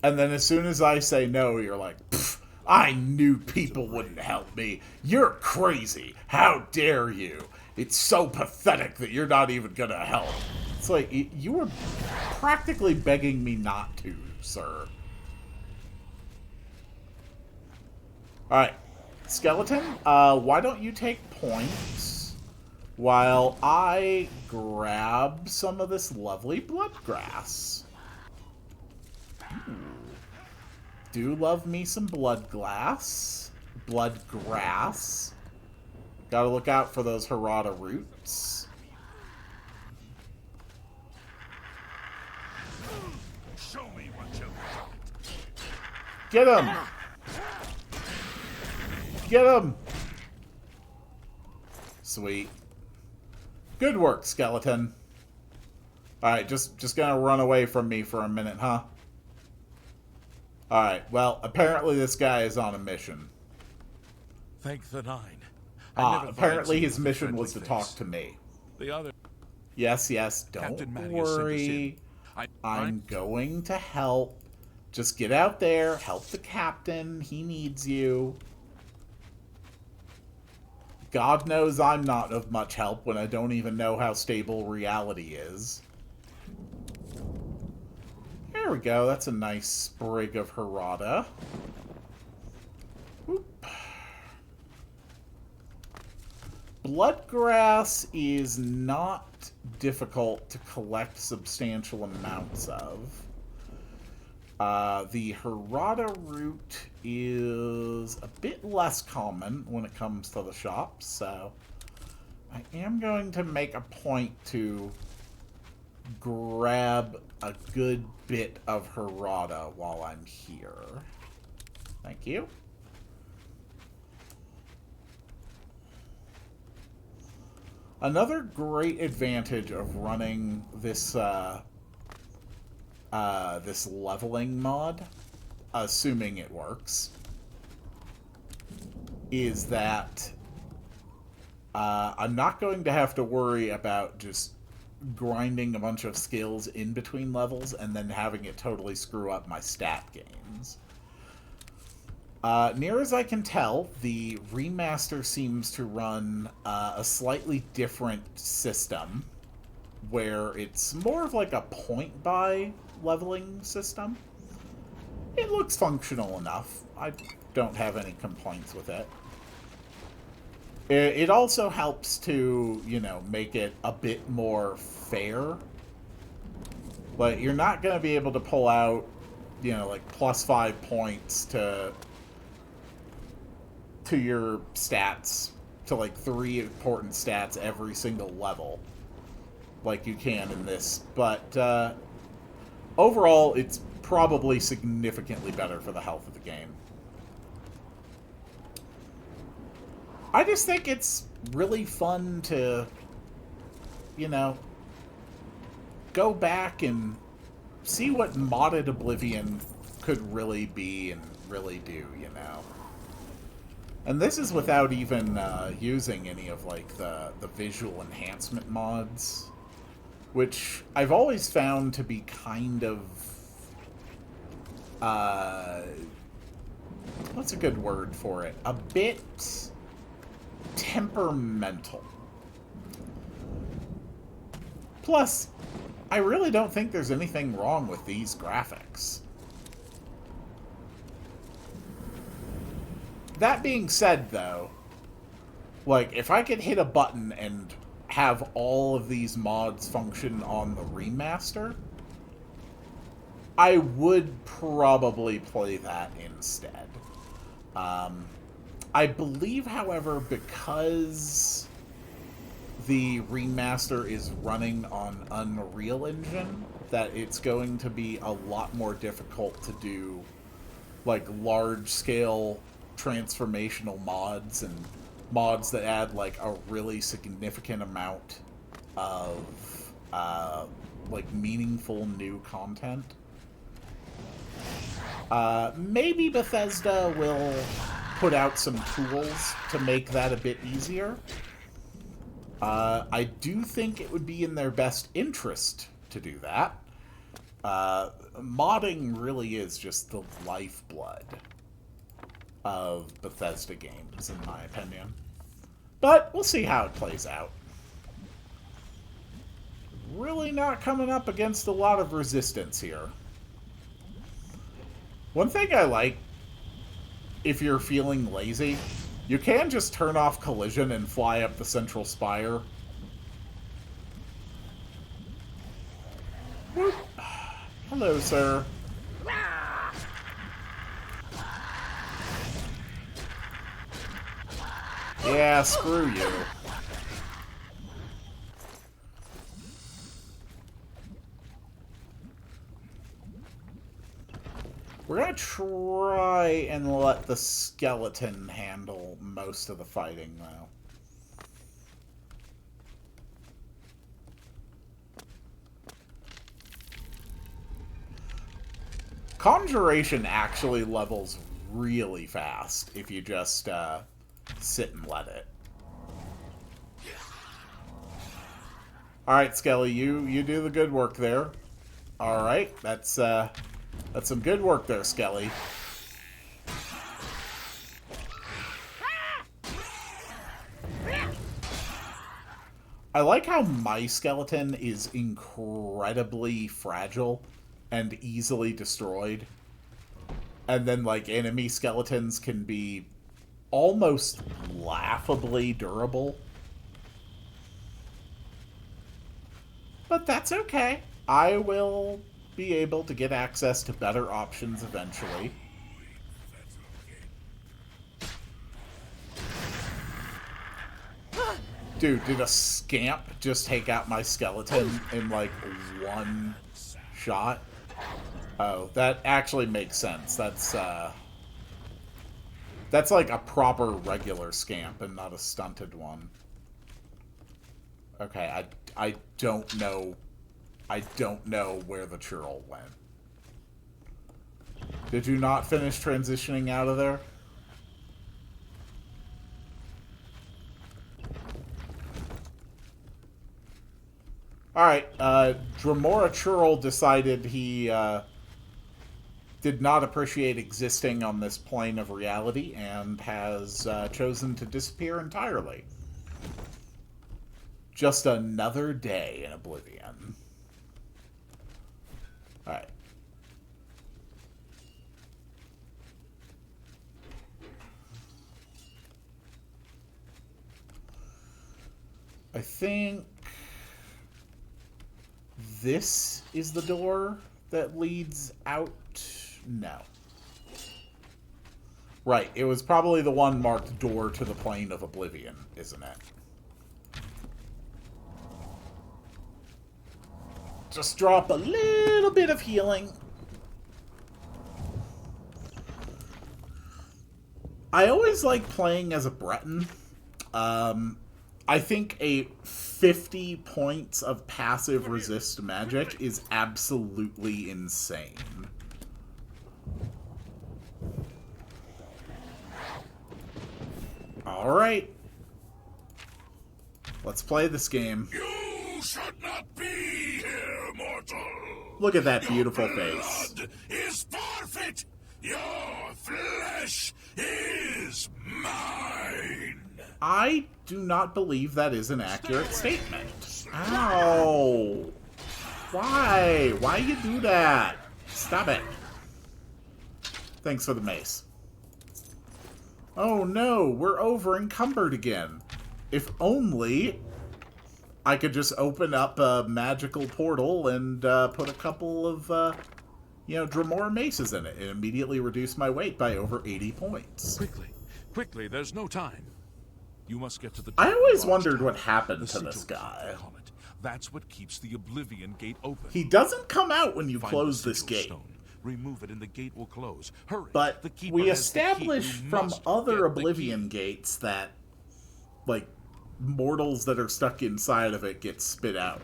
And then as soon as I say no, you're like, I knew people wouldn't help me. You're crazy. How dare you? It's so pathetic that you're not even gonna help. It's like, you were practically begging me not to, sir. Alright, skeleton, why don't you take points while I grab some of this lovely blood grass. Do love me some blood grass. Gotta look out for those Harada roots. Show me what you got. Get him! Get him! Sweet. Good work, skeleton. Alright, just gonna run away from me for a minute, huh? Alright, well, apparently this guy is on a mission. Thank the Nine. Apparently his mission was to talk to me. The other... Yes, don't Captain Matty has sent us worry. in. I'm going to help. Just get out there, help the captain. He needs you. God knows I'm not of much help when I don't even know how stable reality is. There we go. That's a nice sprig of Harada. Oop. Bloodgrass is not difficult to collect substantial amounts of. The Harada route is a bit less common when it comes to the shops, so I am going to make a point to grab a good bit of Harada while I'm here. Thank you. Another great advantage of running this this leveling mod, assuming it works, is that I'm not going to have to worry about just grinding a bunch of skills in between levels and then having it totally screw up my stat gains. Near as I can tell, the Remaster seems to run a slightly different system, where it's more of like a point-buy leveling system. It looks functional enough. I don't have any complaints with it. It also helps to, you know, make it a bit more fair. But you're not going to be able to pull out, you know, like +5 points to your stats, to like 3 important stats every single level, like you can in this. But overall, it's probably significantly better for the health of the game. I just think it's really fun to, you know, go back and see what modded Oblivion could really be and really do, you know. And this is without even using any of, like, the visual enhancement mods, which I've always found to be kind of, what's a good word for it? A bit temperamental. Plus, I really don't think there's anything wrong with these graphics. That being said, though, like, if I could hit a button and have all of these mods function on the remaster, I would probably play that instead. I believe, however, because the remaster is running on Unreal Engine, that it's going to be a lot more difficult to do, like, large-scale transformational mods and mods that add, like, a really significant amount of, like, meaningful new content. Maybe Bethesda will put out some tools to make that a bit easier. I do think it would be in their best interest to do that. Modding really is just the lifeblood of Bethesda games, in my opinion. But we'll see how it plays out. Really not coming up against a lot of resistance here. One thing I like, if you're feeling lazy, you can just turn off collision and fly up the central spire. Whoop. Hello, sir. Yeah, screw you. We're gonna try and let the skeleton handle most of the fighting, though. Conjuration actually levels really fast if you just sit and let it. Alright, Skelly, you do the good work there. Alright, that's some good work there, Skelly. I like how my skeleton is incredibly fragile and easily destroyed. And then, like, enemy skeletons can be almost laughably durable. But that's okay. I will be able to get access to better options eventually. Dude, did a scamp just take out my skeleton in, like, one shot? Oh, that actually makes sense. That's like a proper regular scamp and not a stunted one. Okay, I don't know. I don't know where the churl went. Did you not finish transitioning out of there? Alright, Dramora Churl decided he, did not appreciate existing on this plane of reality and has chosen to disappear entirely. Just another day in Oblivion. Alright. I think this is the door that leads out. No. Right, it was probably the one marked door to the plane of Oblivion, isn't it? Just drop a little bit of healing. I always like playing as a Breton. I think a 50 points of passive resist magic is absolutely insane. Alright. Let's play this game. You should not be here, mortal. Look at that beautiful face. Blood is forfeit. Your flesh is mine. I do not believe that is an accurate statement. Ow! Why? Why you do that? Stop it. Thanks for the mace. Oh no, we're over encumbered again. If only I could just open up a magical portal and put a couple of, Dramora maces in it and immediately reduce my weight by over 80 points. Quickly, quickly, there's no time. You must get to the... I always wondered what happened to this guy. That's what keeps the Oblivion gate open. He doesn't come out when you close this gate. Stone. Remove it and the gate will close. Hurry. But the keeper we has the key. established You from must other get the Oblivion key. gates that, like, mortals that are stuck inside of it get spit out.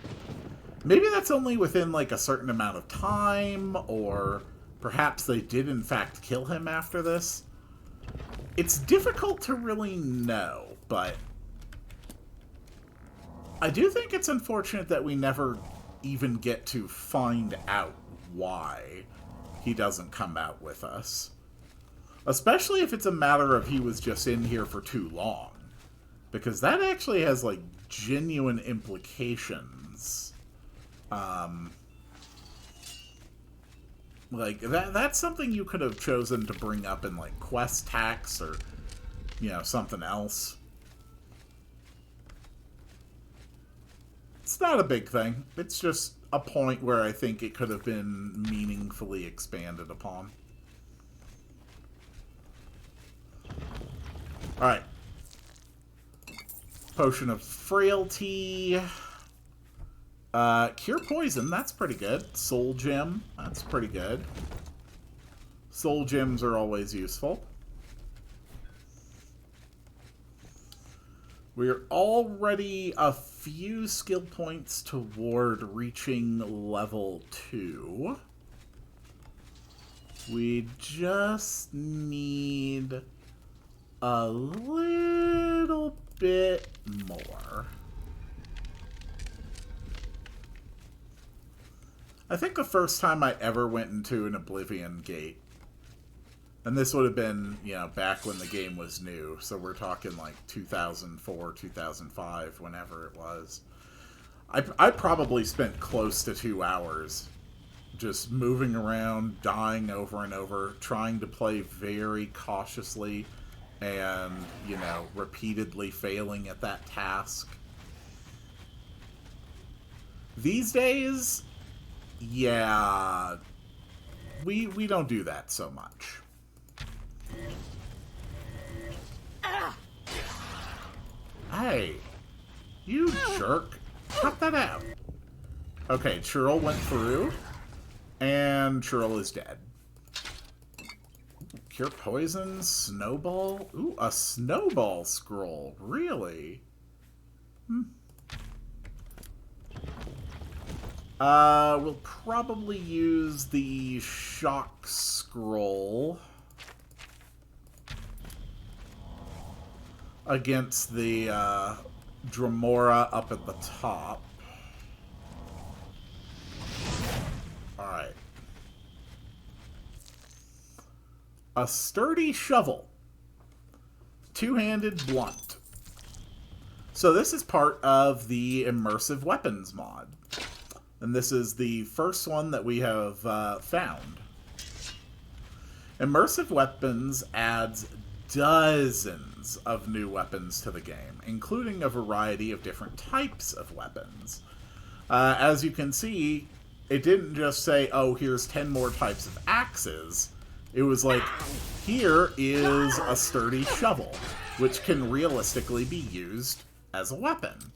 Maybe that's only within, like, a certain amount of time, or perhaps they did, in fact, kill him after this. It's difficult to really know, but I do think it's unfortunate that we never even get to find out why he doesn't come out with us. Especially if it's a matter of he was just in here for too long. Because that actually has, like, genuine implications. Like, that's something you could have chosen to bring up in, like, quest tax or, something else. It's not a big thing. It's just a point where I think it could have been meaningfully expanded upon. Alright. Potion of Frailty. Cure Poison, that's pretty good. Soul Gem, that's pretty good. Soul Gems are always useful. We're already a few skill points toward reaching level 2. We just need a little bit more. I think the first time I ever went into an Oblivion gate, and this would have been, back when the game was new, so we're talking like 2004, 2005, whenever it was. I probably spent close to 2 hours just moving around, dying over and over, trying to play very cautiously, and, repeatedly failing at that task. These days, Yeah, we don't do that so much. Hey, you jerk. Cut that out. Okay, Churl went through, and Churl is dead. Cure poison, snowball. Ooh, a snowball scroll. Really? We'll probably use the shock scroll against the Dremora up at the top. Alright. A sturdy shovel. Two-handed blunt. So this is part of the immersive weapons mod. And this is the first one that we have found. Immersive weapons adds dozens of new weapons to the game, including a variety of different types of weapons. As you can see, it didn't just say, oh, here's 10 more types of axes. It was like, here is a sturdy shovel, which can realistically be used as a weapon.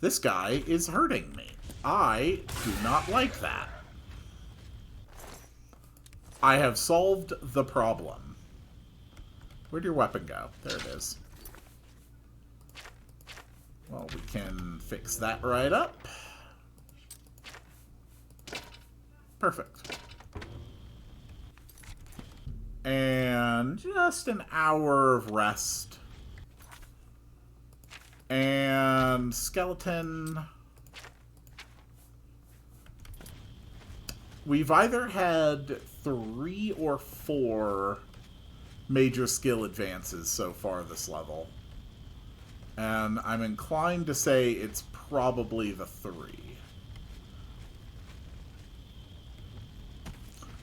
This guy is hurting me. I do not like that. I have solved the problem. Where'd your weapon go? There it is. Well, we can fix that right up. Perfect. And just an hour of rest. And skeleton. We've either had 3 or 4 major skill advances so far this level. And I'm inclined to say it's probably the 3.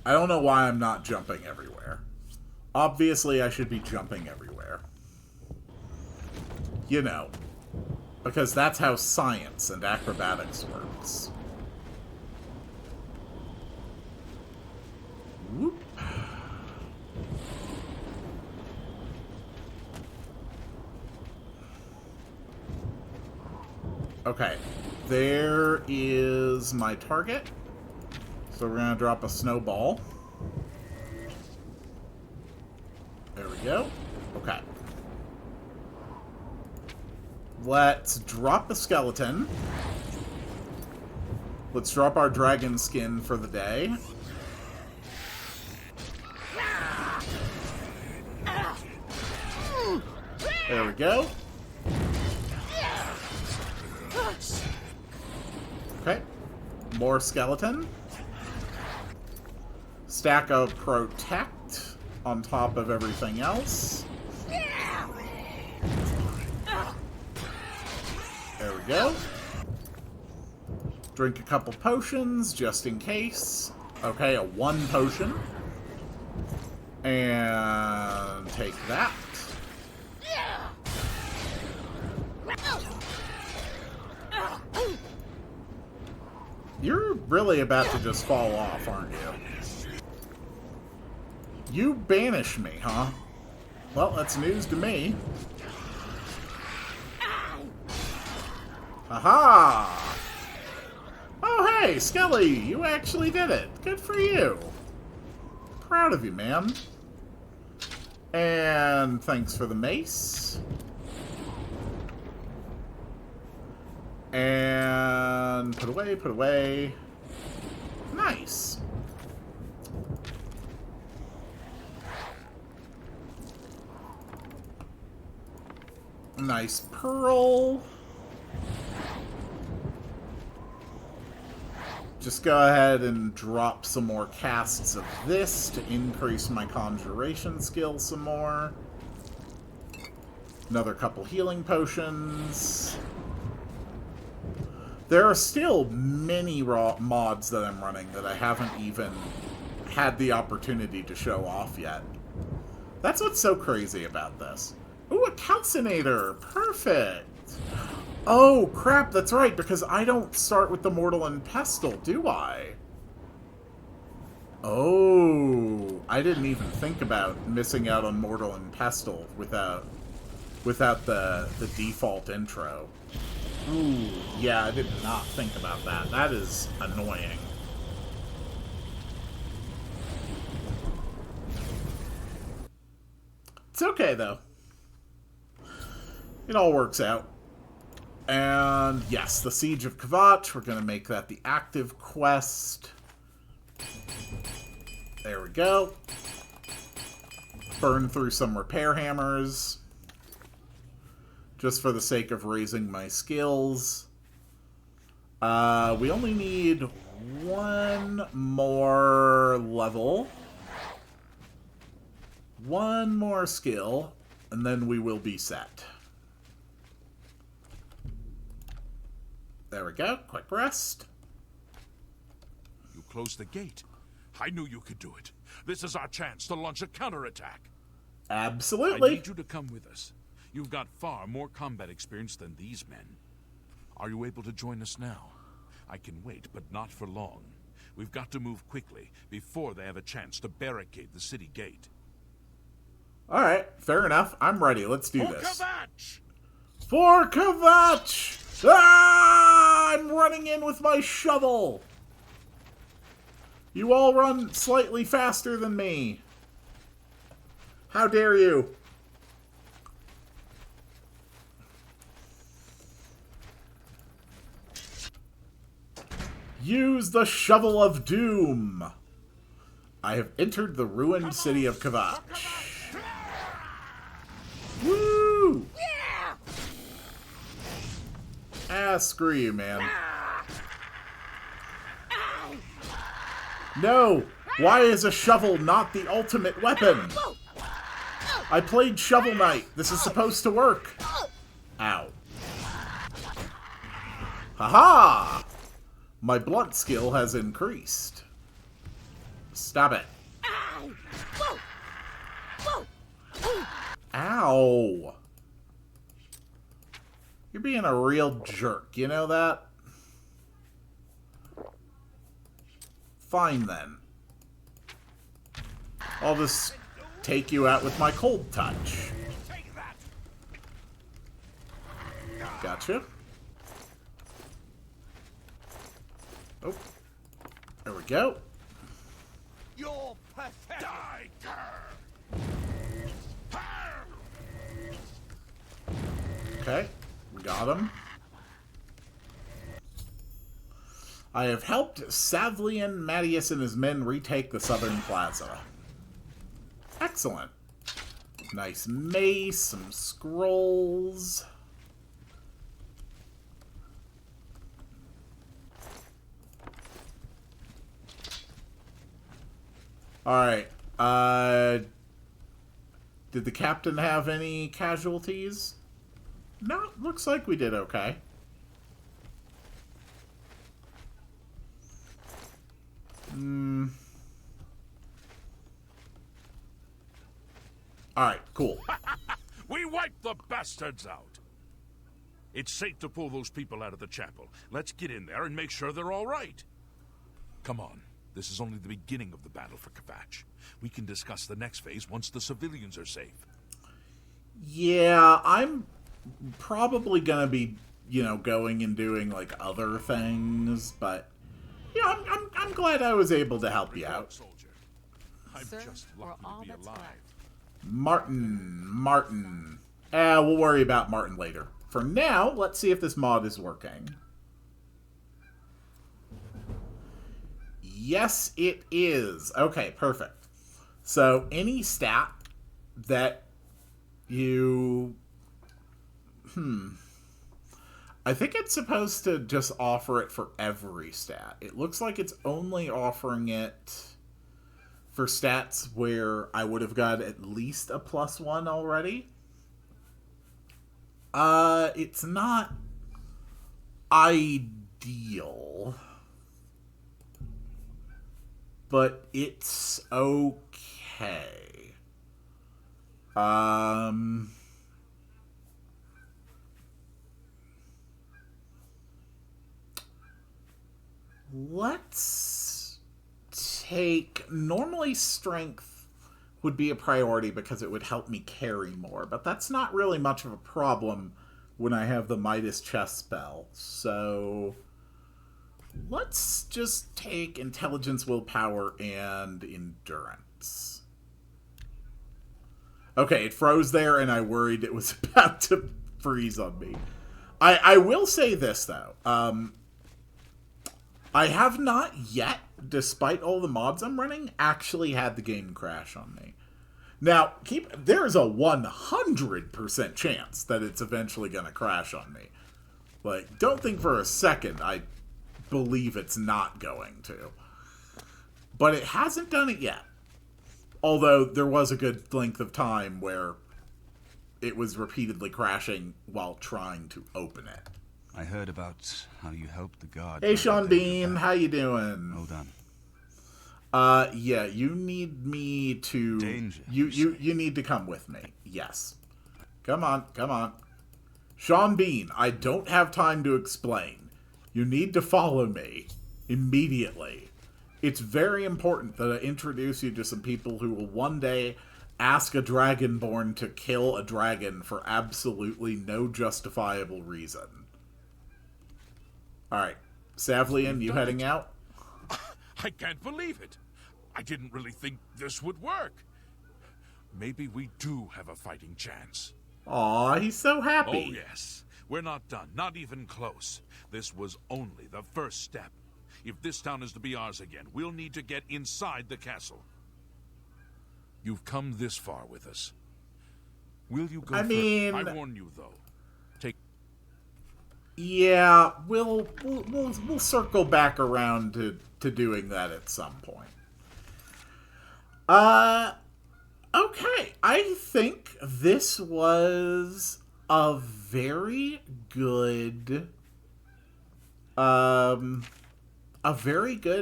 I don't know why I'm not jumping everywhere. Obviously, I should be jumping everywhere. You know, because that's how science and acrobatics works. Whoop. Okay, there is my target. So we're gonna drop a snowball. There we go. Okay. Let's drop the skeleton. Let's drop our dragon skin for the day. There we go. Okay. More skeleton. Stack of protect on top of everything else. There we go. Drink a couple potions just in case. Okay, a 1 potion. And take that. You're really about to just fall off, aren't you? You banish me, huh? Well, that's news to me. Aha! Oh, hey, Skelly, you actually did it. Good for you. Proud of you, man. And thanks for the mace. And put away, put away. Nice. Nice pearl. Just go ahead and drop some more casts of this to increase my conjuration skill some more. Another couple healing potions. There are still many mods that I'm running that I haven't even had the opportunity to show off yet. That's what's so crazy about this. Ooh, a calcinator! Perfect! Oh, crap, that's right, because I don't start with the Mortal and Pestle, do I? Oh, I didn't even think about missing out on Mortal and Pestle without the default intro. Ooh, yeah, I did not think about that. That is annoying. It's okay, though. It all works out. And yes, the Siege of Kvatch, we're going to make that the active quest. There we go. Burn through some repair hammers. Just for the sake of raising my skills. We only need one more level. One more skill, and then we will be set. There we go. Quick rest. You closed the gate. I knew you could do it. This is our chance to launch a counterattack. Absolutely. I need you to come with us. You've got far more combat experience than these men. Are you able to join us now? I can wait, but not for long. We've got to move quickly before they have a chance to barricade the city gate. Alright, fair enough. I'm ready. Let's do For this. Kvatch! For Kvatch! Ah! I'm running in with my shovel! You all run slightly faster than me. How dare you? Use the Shovel of Doom. I have entered the ruined city of Kvatch. Woo! Ah, screw you, man. No! Why is a shovel not the ultimate weapon? I played Shovel Knight. This is supposed to work. Ow. Haha! My blunt skill has increased. Stop it. Ow. You're being a real jerk, you know that? Fine then. I'll just take you out with my cold touch. Gotcha. Oh. There we go. You're pathetic. Okay. We got him. I have helped Savlian, Mattius, and his men retake the southern plaza. Excellent. Nice mace, some scrolls. Alright. Did the captain have any casualties? No, looks like we did okay. Alright, cool. We wiped the bastards out. It's safe to pull those people out of the chapel. Let's get in there and make sure they're all right. Come on. This is only the beginning of the battle for Kvatch. We can discuss the next phase once the civilians are safe. Yeah, I'm probably gonna be, going and doing, like, other things, but, yeah, I'm glad I was able to help you out. Soldier. I'm Sir, just we're lucky all to be that's alive. left. Martin. We'll worry about Martin later. For now, let's see if this mod is working. Yes, it is. Okay, perfect. So, any stat that you... I think it's supposed to just offer it for every stat. It looks like it's only offering it for stats where I would have got at least a +1 already. It's not ideal, but it's okay. let's take... Normally strength would be a priority because it would help me carry more, but that's not really much of a problem when I have the Midas chest spell. So let's just take intelligence, willpower, and endurance. Okay, it froze there, and I worried it was about to freeze on me. I will say this, though. I have not yet, despite all the mods I'm running, actually had the game crash on me. Now, there's a 100% chance that it's eventually going to crash on me. Like, don't think for a second I believe it's not going to. But it hasn't done it yet. Although there was a good length of time where it was repeatedly crashing while trying to open it. I heard about how you helped the guard. Hey, Sean Bean, how you doing? Well done. Yeah, you need me to... Danger. You need to come with me. Yes. Come on, come on. Sean Bean, I don't have time to explain. You need to follow me immediately. It's very important that I introduce you to some people who will one day ask a Dragonborn to kill a dragon for absolutely no justifiable reason. Alright. Savlian, you heading out? I can't believe it. I didn't really think this would work. Maybe we do have a fighting chance. Aw, he's so happy. Oh, yes. We're not done. Not even close. This was only the first step. If this town is to be ours again, we'll need to get inside the castle. You've come this far with us. Will you go mean... I warn you, though. Yeah, we'll circle back around to doing that at some point. Okay. I think this was a very good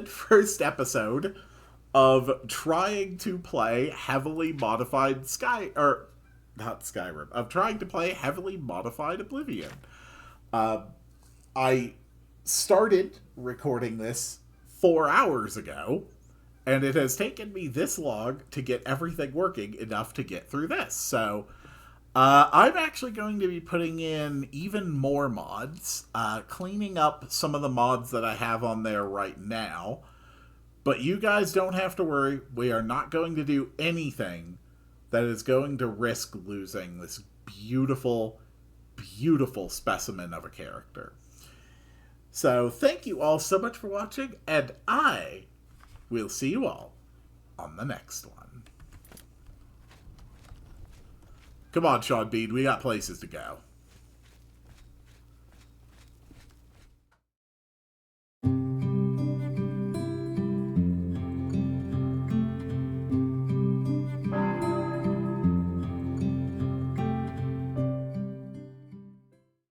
first episode of trying to play heavily modified of trying to play heavily modified Oblivion. I started recording this 4 hours ago, and it has taken me this long to get everything working enough to get through this. So, I'm actually going to be putting in even more mods, cleaning up some of the mods that I have on there right now. But you guys don't have to worry. We are not going to do anything that is going to risk losing this beautiful specimen of a character. So thank you all so much for watching, and I will see you all on the next one. Come on, Sean Bean, we got places to go.